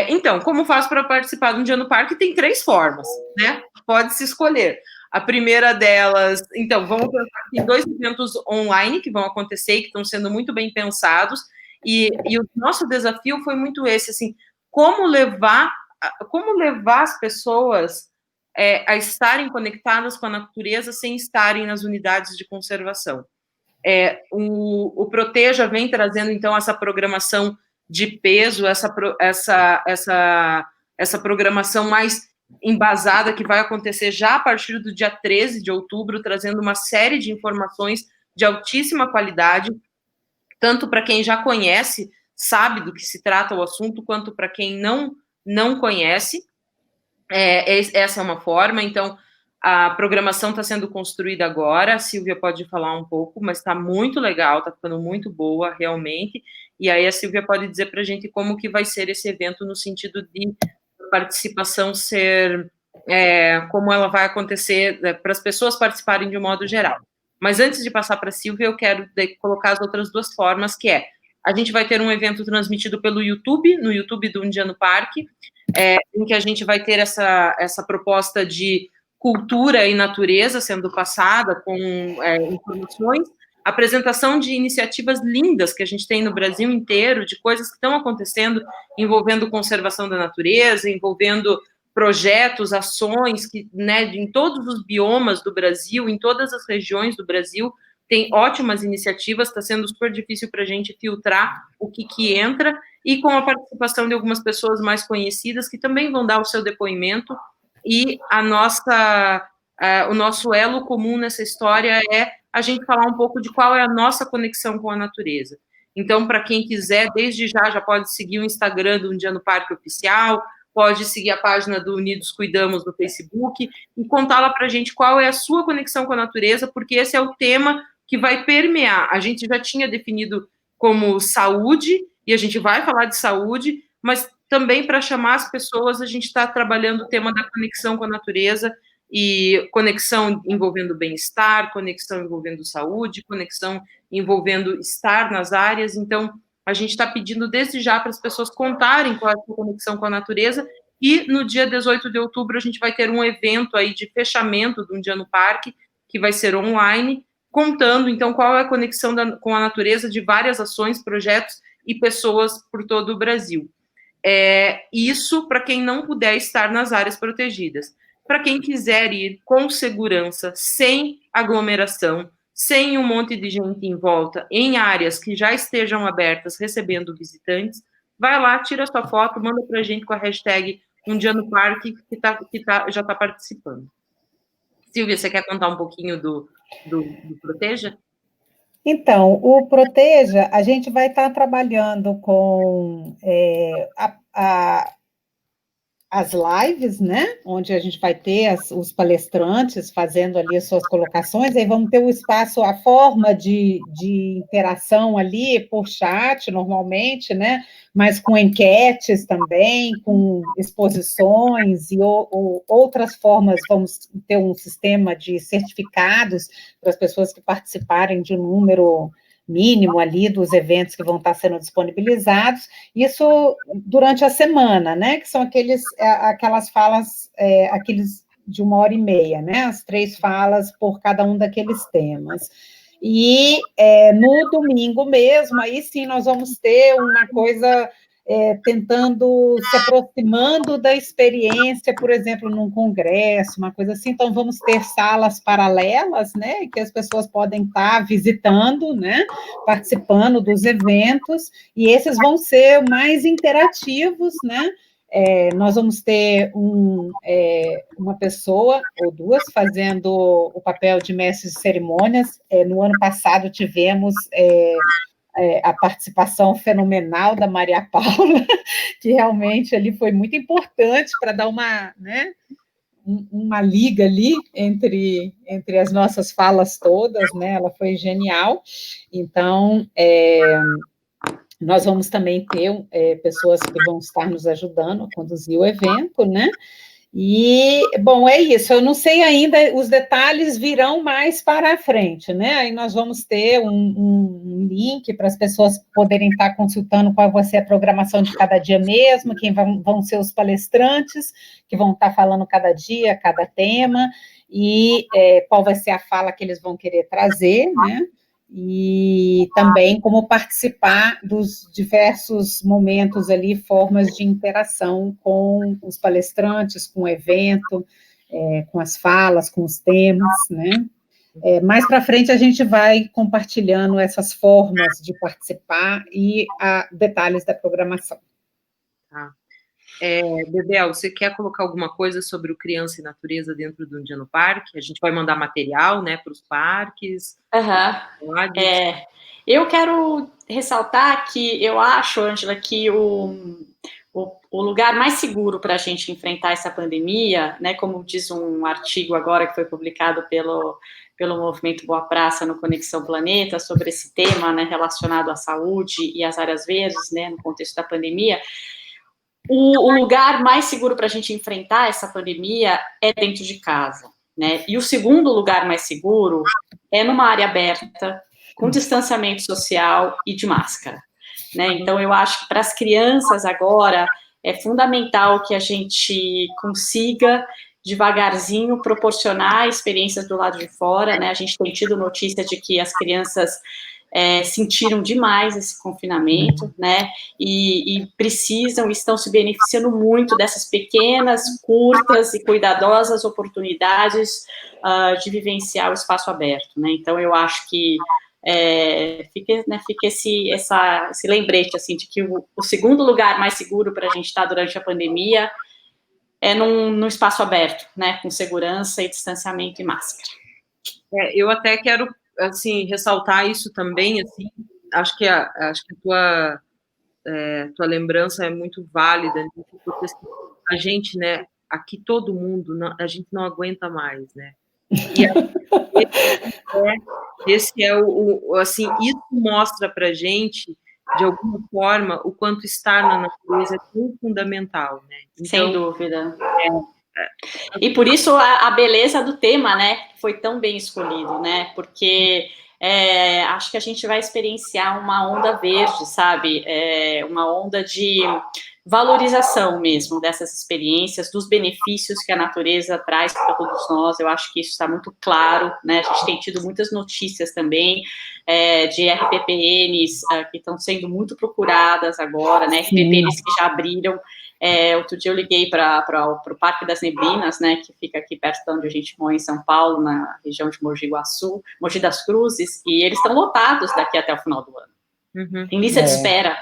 [SPEAKER 2] Então, como faço para participar de Um Dia no Parque? Tem 3 formas, né? Pode se escolher. A primeira delas, então, vamos pensar que tem 2 eventos online que vão acontecer e que estão sendo muito bem pensados, e o nosso desafio foi muito esse, assim, como levar as pessoas a estarem conectadas com a natureza sem estarem nas unidades de conservação. O Proteja vem trazendo, então, essa programação de peso, essa programação mais embasada que vai acontecer já a partir do dia 13 de outubro, trazendo uma série de informações de altíssima qualidade, tanto para quem já conhece, sabe do que se trata o assunto, quanto para quem não conhece. Essa é uma forma. Então, a programação está sendo construída agora, a Silvia pode falar um pouco, mas está muito legal, está ficando muito boa, realmente, e aí a Silvia pode dizer para a gente como que vai ser esse evento no sentido de participação ser, como ela vai acontecer, para as pessoas participarem de um modo geral. Mas antes de passar para a Silvia, eu quero colocar as outras 2 formas, que a gente vai ter um evento transmitido pelo YouTube, no YouTube do Um Dia no Parque, em que a gente vai ter essa proposta de cultura e natureza sendo passada com informações, apresentação de iniciativas lindas que a gente tem no Brasil inteiro, de coisas que estão acontecendo envolvendo conservação da natureza, envolvendo projetos, ações que, né, em todos os biomas do Brasil, em todas as regiões do Brasil, tem ótimas iniciativas, está sendo super difícil para a gente filtrar o que entra, e com a participação de algumas pessoas mais conhecidas que também vão dar o seu depoimento, e o nosso elo comum nessa história é a gente falar um pouco de qual é a nossa conexão com a natureza. Então, para quem quiser, desde já pode seguir o Instagram do Um Dia no Parque Oficial, pode seguir a página do Unidos Cuidamos no Facebook e contar lá para a gente qual é a sua conexão com a natureza, porque esse é o tema que vai permear. A gente já tinha definido como saúde, e a gente vai falar de saúde, mas também para chamar as pessoas, a gente está trabalhando o tema da conexão com a natureza, e conexão envolvendo bem-estar, conexão envolvendo saúde, conexão envolvendo estar nas áreas. Então, a gente está pedindo desde já para as pessoas contarem qual é a sua conexão com a natureza, e no dia 18 de outubro a gente vai ter um evento aí de fechamento de Um Dia no Parque, que vai ser online, contando, então, qual é a conexão com a natureza de várias ações, projetos e pessoas por todo o Brasil. Isso para quem não puder estar nas áreas protegidas. Para quem quiser ir com segurança, sem aglomeração, sem um monte de gente em volta, em áreas que já estejam abertas, recebendo visitantes, vai lá, tira sua foto, manda para a gente com a hashtag Um Dia no Parque, já está participando. Silvia, você quer contar um pouquinho do Proteja?
[SPEAKER 3] Então, o Proteja, a gente vai estar trabalhando com as lives, né, onde a gente vai ter os palestrantes fazendo ali as suas colocações, aí vamos ter o espaço, a forma de interação ali por chat, normalmente, né, mas com enquetes também, com exposições e outras formas, vamos ter um sistema de certificados para as pessoas que participarem de um número mínimo ali dos eventos que vão estar sendo disponibilizados, isso durante a semana, né, que são aquelas falas, aqueles de 1h30, né? As 3 falas por cada um daqueles temas. E no domingo mesmo, aí sim nós vamos ter uma coisa tentando, se aproximando da experiência, por exemplo, num congresso, uma coisa assim. Então, vamos ter salas paralelas, né, que as pessoas podem estar visitando, né, participando dos eventos, e esses vão ser mais interativos, né. Nós vamos ter uma pessoa ou duas fazendo o papel de mestre de cerimônias. No ano passado tivemos a participação fenomenal da Maria Paula, que realmente ali foi muito importante para dar uma liga ali entre as nossas falas todas, né? Ela foi genial. Então, nós vamos também ter pessoas que vão estar nos ajudando a conduzir o evento, né? E, bom, é isso. Eu não sei ainda, os detalhes virão mais para a frente, né? Aí nós vamos ter um link para as pessoas poderem estar consultando qual vai ser a programação de cada dia mesmo, quem vão ser os palestrantes, que vão estar falando cada dia, cada tema, e qual vai ser a fala que eles vão querer trazer, né? E também como participar dos diversos momentos ali, formas de interação com os palestrantes, com o evento, com as falas, com os temas, né? Mais para frente a gente vai compartilhando essas formas de participar e detalhes da programação.
[SPEAKER 2] Tá. Bebel, você quer colocar alguma coisa sobre o Criança e Natureza dentro do Um Dia no Parque? A gente vai mandar material, né, para os parques.
[SPEAKER 1] Eu quero ressaltar que eu acho, Ângela, que o lugar mais seguro para a gente enfrentar essa pandemia, né, como diz um artigo agora que foi publicado pelo Movimento Boa Praça no Conexão Planeta, sobre esse tema, né, relacionado à saúde e às áreas verdes, né, no contexto da pandemia, o lugar mais seguro para a gente enfrentar essa pandemia é dentro de casa, né? E o segundo lugar mais seguro é numa área aberta, com distanciamento social e de máscara, né? Então, eu acho que para as crianças agora é fundamental que a gente consiga devagarzinho proporcionar experiências do lado de fora, né? A gente tem tido notícia de que as crianças sentiram demais esse confinamento, né, e estão se beneficiando muito dessas pequenas, curtas e cuidadosas oportunidades de vivenciar o espaço aberto, né. Então, eu acho que fica esse lembrete, assim, de que o segundo lugar mais seguro para a gente estar durante a pandemia é num espaço aberto, né, com segurança e distanciamento e máscara.
[SPEAKER 2] Eu até quero, assim, ressaltar isso também, assim, acho que a tua lembrança é muito válida, porque assim, a gente, né, aqui todo mundo, a gente não aguenta mais, né, e esse é assim, isso mostra pra gente, de alguma forma, o quanto estar na natureza é tão fundamental, né.
[SPEAKER 1] Então, sem dúvida. E por isso a beleza do tema, né, foi tão bem escolhido, né, porque acho que a gente vai experienciar uma onda verde, sabe, uma onda de valorização mesmo dessas experiências, dos benefícios que a natureza traz para todos nós. Eu acho que isso está muito claro, né, a gente tem tido muitas notícias também de RPPNs que estão sendo muito procuradas agora, né, RPPNs que já abriram. Outro dia eu liguei para o Parque das Neblinas, né, que fica aqui perto de onde a gente mora, em São Paulo, na região de Mogi Guaçu, Mogi das Cruzes, e eles estão lotados daqui até o final do ano.
[SPEAKER 2] Uhum.
[SPEAKER 1] Tem lista de espera,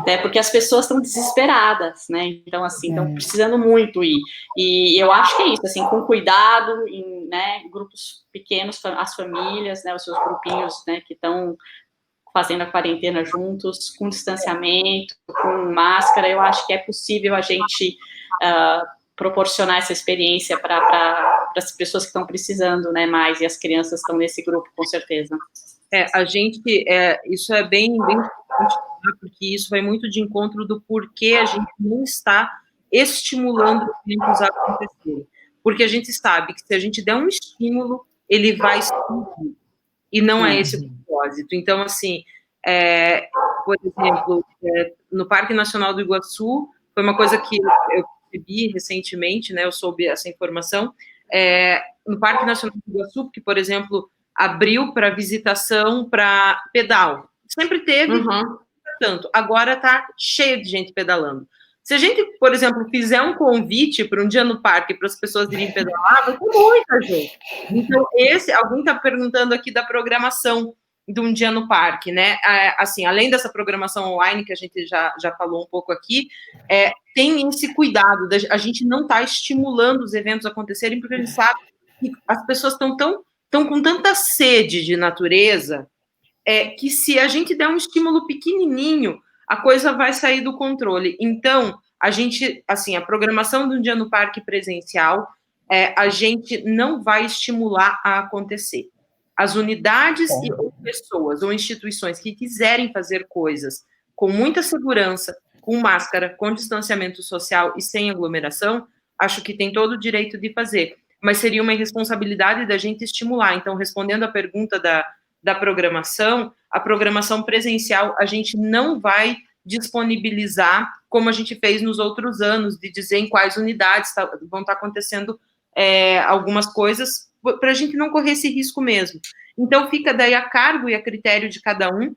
[SPEAKER 1] né, porque as pessoas estão desesperadas, né, então, assim, estão precisando muito ir. E eu acho que é isso, assim, com cuidado, né, grupos pequenos, as famílias, né, os seus grupinhos, né, que estão fazendo a quarentena juntos, com distanciamento, com máscara. Eu acho que é possível a gente proporcionar essa experiência para as pessoas que estão precisando, né, mais, e as crianças estão nesse grupo, com certeza.
[SPEAKER 2] A gente, isso é bem importante, porque isso vai muito de encontro do porquê a gente não está estimulando os eventos a acontecerem. Porque a gente sabe que se a gente der um estímulo, ele vai explodir. E não é esse o propósito. Então, assim, por exemplo, no Parque Nacional do Iguaçu, foi uma coisa que eu recebi recentemente, né, eu soube essa informação, no Parque Nacional do Iguaçu, que, por exemplo, abriu para visitação para pedal. Sempre teve, tanto. Agora está cheio de gente pedalando. Se a gente, por exemplo, fizer um convite para um dia no parque para as pessoas irem pedalar, vai ter muita gente. Então, alguém está perguntando aqui da programação de um dia no parque, né? Assim, além dessa programação online que a gente já falou um pouco aqui, tem esse cuidado, a gente não está estimulando os eventos a acontecerem, porque a gente sabe que as pessoas estão com tanta sede de natureza, que se a gente der um estímulo pequenininho, a coisa vai sair do controle. Então, a gente, assim, a programação de um dia no parque presencial, a gente não vai estimular a acontecer. As unidades ou pessoas ou instituições que quiserem fazer coisas com muita segurança, com máscara, com distanciamento social e sem aglomeração, acho que tem todo o direito de fazer. Mas seria uma irresponsabilidade da gente estimular. Então, respondendo à pergunta da programação, a programação presencial a gente não vai disponibilizar como a gente fez nos outros anos, de dizer em quais unidades vão estar acontecendo algumas coisas, para a gente não correr esse risco mesmo. Então, fica daí a cargo e a critério de cada um,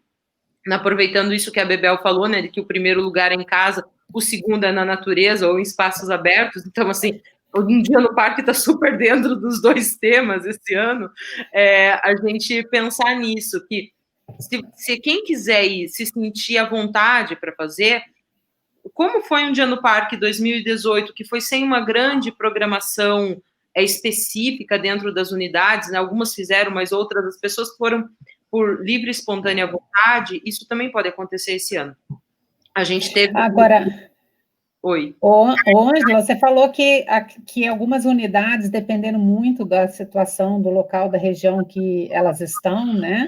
[SPEAKER 2] aproveitando isso que a Bebel falou, né, de que o primeiro lugar é em casa, o segundo é na natureza ou em espaços abertos. Então, assim, um dia no parque está super dentro dos dois temas esse ano, a gente pensar nisso, que se quem quiser ir, se sentir à vontade para fazer, como foi um dia no parque 2018, que foi sem uma grande programação específica dentro das unidades, né? Algumas fizeram, mas outras as pessoas foram por livre e espontânea vontade, isso também pode acontecer esse ano. A gente teve...
[SPEAKER 3] Agora...
[SPEAKER 2] Oi.
[SPEAKER 3] Ângela, você falou que algumas unidades, dependendo muito da situação, do local, da região que elas estão, né,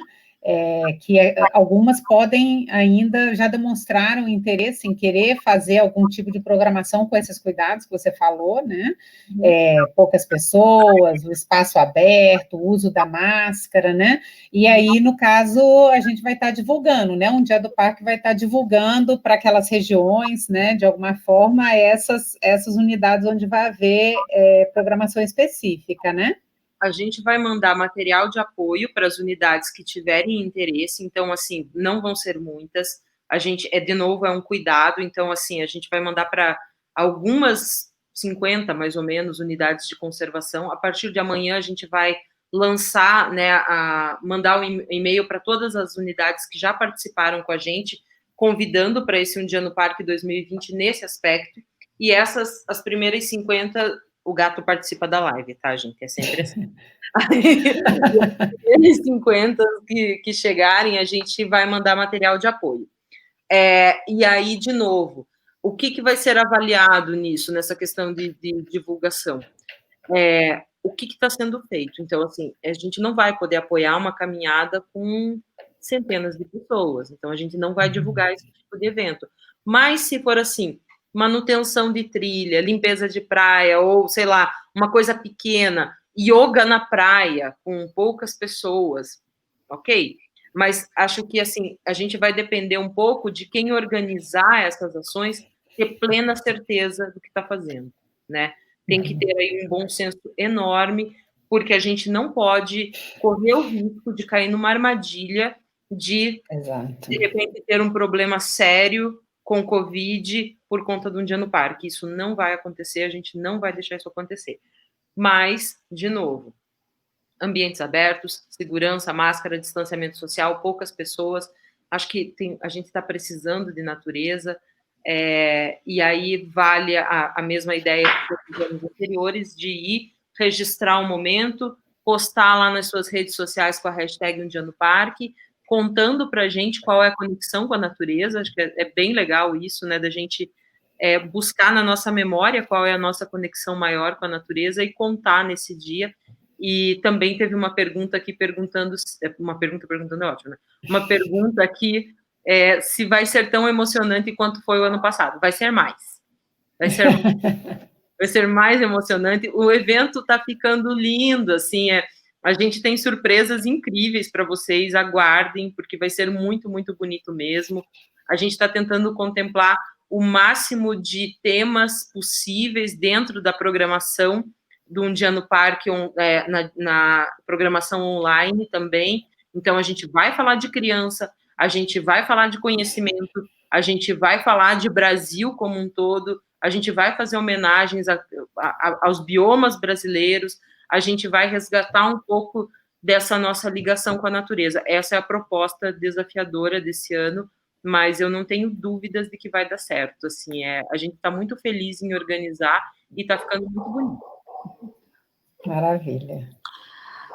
[SPEAKER 3] algumas podem ainda, já demonstraram interesse em querer fazer algum tipo de programação com esses cuidados que você falou, né, poucas pessoas, o espaço aberto, o uso da máscara, né, e aí, no caso, a gente vai estar divulgando, né, um dia do parque vai estar divulgando para aquelas regiões, né, de alguma forma, essas unidades onde vai haver programação específica, né?
[SPEAKER 2] A gente vai mandar material de apoio para as unidades que tiverem interesse, então, assim, não vão ser muitas, a gente, de novo, é um cuidado, então, assim, a gente vai mandar para algumas 50, mais ou menos, unidades de conservação. A partir de amanhã, a gente vai lançar, né, mandar um e-mail para todas as unidades que já participaram com a gente, convidando para esse Um Dia no Parque 2020 nesse aspecto, e as primeiras 50... O gato participa da live, tá, gente? É sempre assim. Aí, 50 que chegarem, a gente vai mandar material de apoio. E aí, de novo, o que vai ser avaliado nisso, nessa questão de divulgação? O que está sendo feito? Então, assim, a gente não vai poder apoiar uma caminhada com centenas de pessoas. Então, a gente não vai divulgar esse tipo de evento. Mas, se for assim, manutenção de trilha, limpeza de praia, ou, sei lá, uma coisa pequena, yoga na praia, com poucas pessoas, ok? Mas acho que, assim, a gente vai depender um pouco de quem organizar essas ações, ter plena certeza do que está fazendo, né? Tem que ter aí um bom senso enorme, porque a gente não pode correr o risco de cair numa armadilha de repente, ter um problema sério com Covid por conta de um dia no parque. Isso não vai acontecer, a gente não vai deixar isso acontecer. Mas, de novo, ambientes abertos, segurança, máscara, distanciamento social, poucas pessoas. Acho que a gente está precisando de natureza, e aí vale a mesma ideia que nos anos anteriores, de ir registrar um momento, postar lá nas suas redes sociais com a hashtag Um Dia no Parque, contando para a gente qual é a conexão com a natureza. Acho que é bem legal isso, né, da gente buscar na nossa memória qual é a nossa conexão maior com a natureza e contar nesse dia. E também teve uma pergunta aqui perguntando é ótimo, né? Uma pergunta aqui se vai ser tão emocionante quanto foi o ano passado. Vai ser mais. Vai ser mais emocionante. O evento está ficando lindo, assim, a gente tem surpresas incríveis para vocês, aguardem, porque vai ser muito, muito bonito mesmo. A gente está tentando contemplar o máximo de temas possíveis dentro da programação do Um Dia no Parque, na programação online também. Então, a gente vai falar de criança, a gente vai falar de conhecimento, a gente vai falar de Brasil como um todo, a gente vai fazer homenagens aos biomas brasileiros, a gente vai resgatar um pouco dessa nossa ligação com a natureza. Essa é a proposta desafiadora desse ano, mas eu não tenho dúvidas de que vai dar certo. Assim, a gente está muito feliz em organizar e está ficando muito bonito.
[SPEAKER 3] Maravilha.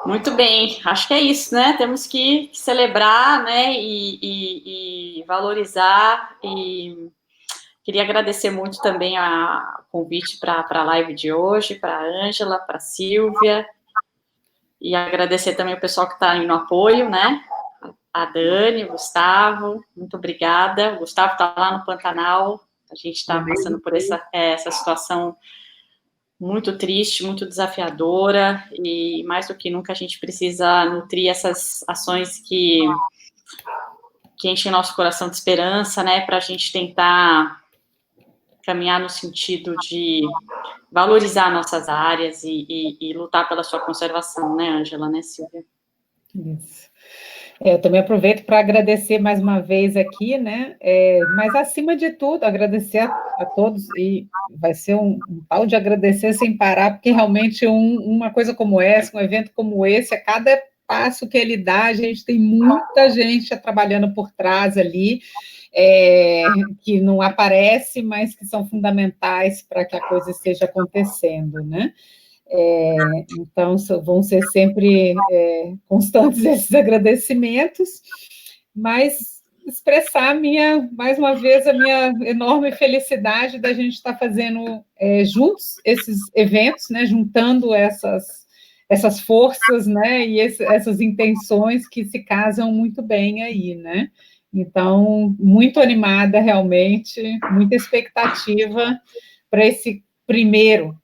[SPEAKER 1] Muito bem, acho que é isso, né? Temos que celebrar, né? E valorizar. E queria agradecer muito também o convite para a live de hoje, para a Ângela, para a Silvia, e agradecer também o pessoal que está aí no apoio, né? A Dani, o Gustavo, muito obrigada. O Gustavo está lá no Pantanal, a gente está passando por essa situação muito triste, muito desafiadora, e mais do que nunca a gente precisa nutrir essas ações que enchem nosso coração de esperança, né, para a gente tentar caminhar no sentido de valorizar nossas áreas e lutar pela sua conservação, né, Ângela, né, Silvia?
[SPEAKER 3] Isso. Eu também aproveito para agradecer mais uma vez aqui, né? Mas, acima de tudo, agradecer a todos, e vai ser um tal de agradecer sem parar, porque realmente uma coisa como essa, um evento como esse, a cada passo que ele dá, a gente tem muita gente trabalhando por trás ali, que não aparece, mas que são fundamentais para que a coisa esteja acontecendo, né? Então, vão ser sempre constantes esses agradecimentos, mas expressar mais uma vez, a minha enorme felicidade da gente estar fazendo juntos esses eventos, né, juntando essas forças, né, e essas intenções que se casam muito bem aí, né? Então, muito animada, realmente, muita expectativa para esse primeiro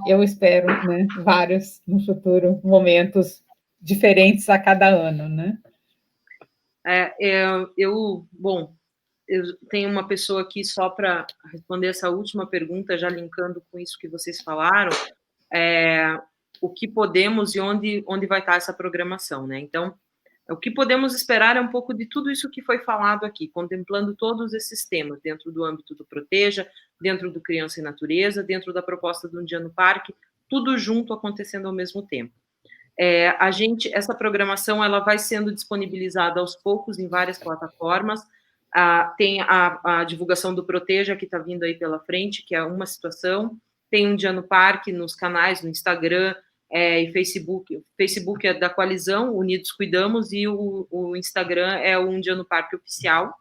[SPEAKER 3] eu espero, né, vários no futuro, momentos diferentes a cada ano, né?
[SPEAKER 2] Eu tenho uma pessoa aqui só para responder essa última pergunta, já linkando com isso que vocês falaram, o que podemos e onde vai estar essa programação, né? Então, o que podemos esperar é um pouco de tudo isso que foi falado aqui, contemplando todos esses temas, dentro do âmbito do Proteja, dentro do Criança e Natureza, dentro da proposta do Um Dia no Parque, tudo junto acontecendo ao mesmo tempo. Essa programação ela vai sendo disponibilizada aos poucos em várias plataformas. Tem a divulgação do Proteja, que está vindo aí pela frente, que é uma situação. Tem Um Dia no Parque nos canais, no Instagram, e Facebook. O Facebook é da Coalizão, Unidos Cuidamos, e o Instagram é o Um Dia no Parque Oficial.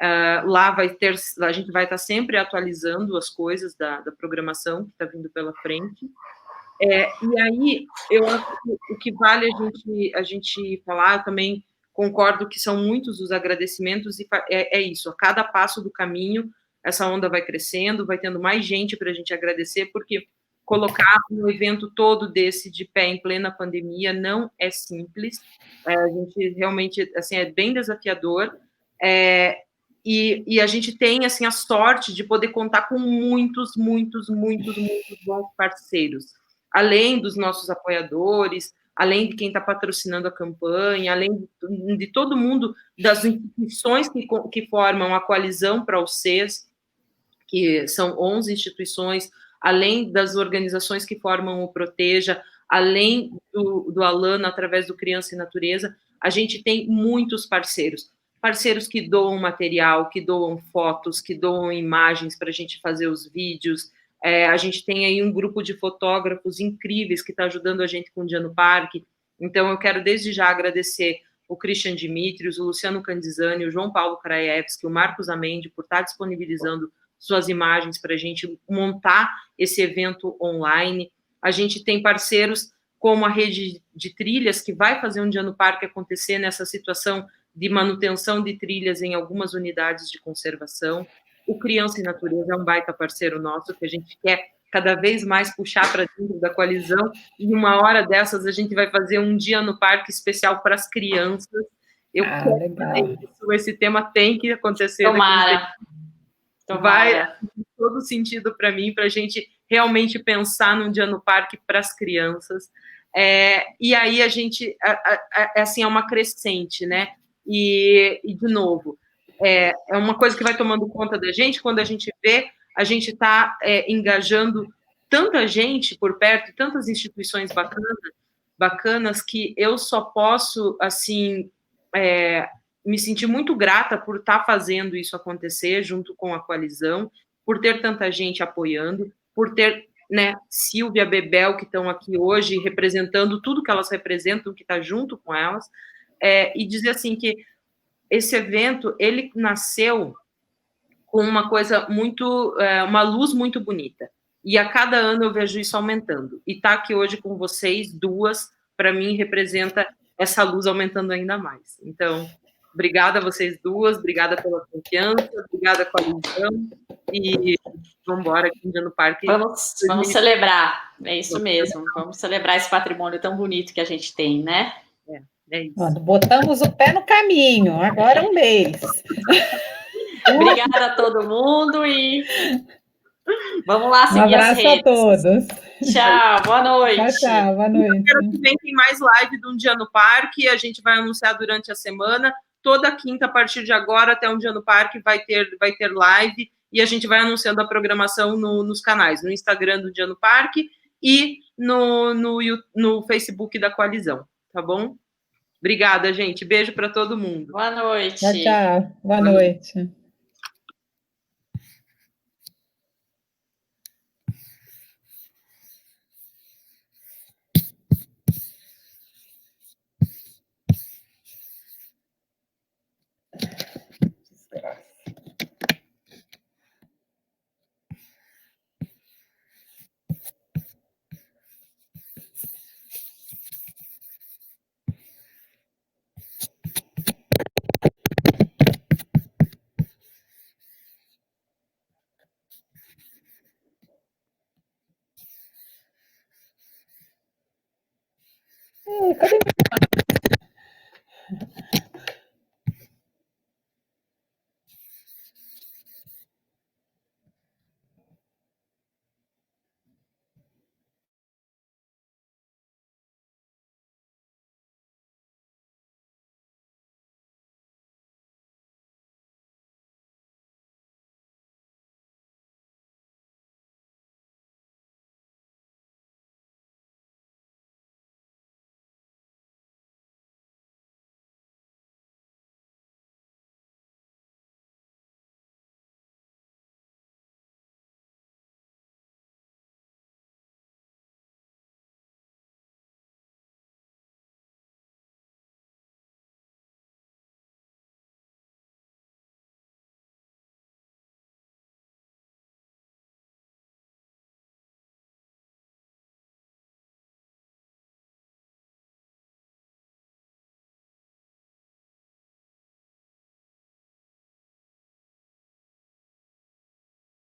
[SPEAKER 2] Lá a gente vai estar sempre atualizando as coisas da programação que está vindo pela frente. E aí, eu acho que o que vale a gente falar, eu também concordo que são muitos os agradecimentos, e é isso, a cada passo do caminho, essa onda vai crescendo, vai tendo mais gente para a gente agradecer, porque colocar um evento todo desse de pé em plena pandemia não é simples, a gente realmente, assim, é bem desafiador, e a gente tem, assim, a sorte de poder contar com muitos bons parceiros, além dos nossos apoiadores, além de quem está patrocinando a campanha, além de todo mundo, das instituições que formam a Coalizão para os CES, que são 11 instituições, além das organizações que formam o Proteja, além do Alana, através do Criança e Natureza, a gente tem muitos parceiros que doam material, que doam fotos, que doam imagens para a gente fazer os vídeos. A gente tem aí um grupo de fotógrafos incríveis que está ajudando a gente com o Dia no Parque. Então, eu quero desde já agradecer o Christian Dimitrios, o Luciano Candizani, o João Paulo Krajewski, o Marcos Amendi, por estar disponibilizando suas imagens para a gente montar esse evento online. A gente tem parceiros como a rede de trilhas, que vai fazer um Dia no Parque acontecer nessa situação de manutenção de trilhas em algumas unidades de conservação. O Criança e Natureza é um baita parceiro nosso, que a gente quer cada vez mais puxar para dentro da coalizão, e uma hora dessas a gente vai fazer um Dia no Parque especial para as crianças. Eu quero
[SPEAKER 3] legal.
[SPEAKER 2] isso, esse tema tem que acontecer.
[SPEAKER 1] Tomara.
[SPEAKER 2] vai fazer todo sentido para mim, para a gente realmente pensar num dia no parque para as crianças. E aí a gente, assim, é uma crescente, né? E de novo, é uma coisa que vai tomando conta da gente, quando a gente vê, a gente está engajando tanta gente por perto, tantas instituições bacanas, que eu só posso, assim, me sentir muito grata por estar fazendo isso acontecer junto com a coalizão, por ter tanta gente apoiando, por ter, né, Silvia, Bebel, que estão aqui hoje representando tudo que elas representam, que está junto com elas, e dizer assim que esse evento, ele nasceu com uma coisa muito, uma luz muito bonita, e a cada ano eu vejo isso aumentando, e estar aqui hoje com vocês, duas, para mim representa essa luz aumentando ainda mais. Então, obrigada a vocês duas, obrigada pela confiança, obrigada, coalizão, e vamos embora aqui no Parque.
[SPEAKER 1] Vamos celebrar, é isso mesmo, vamos celebrar esse patrimônio tão bonito que a gente tem, né?
[SPEAKER 2] É isso.
[SPEAKER 3] Botamos o pé no caminho, agora é um mês.
[SPEAKER 1] Obrigada a todo mundo e vamos lá seguir as redes.
[SPEAKER 3] Um abraço a todos.
[SPEAKER 1] Tchau, boa noite.
[SPEAKER 3] Tchau, boa noite.
[SPEAKER 2] Quinta-feira que vem tem mais live de Um Dia no Parque, a gente vai anunciar durante a semana. Toda quinta, a partir de agora, até Um Dia no Parque, vai ter live, e a gente vai anunciando a programação nos canais, no Instagram do Dia no Parque e no Facebook da Coalizão, tá bom? Obrigada, gente. Beijo para todo mundo.
[SPEAKER 1] Boa noite.
[SPEAKER 3] Tchau, tchau. Boa noite. Cadê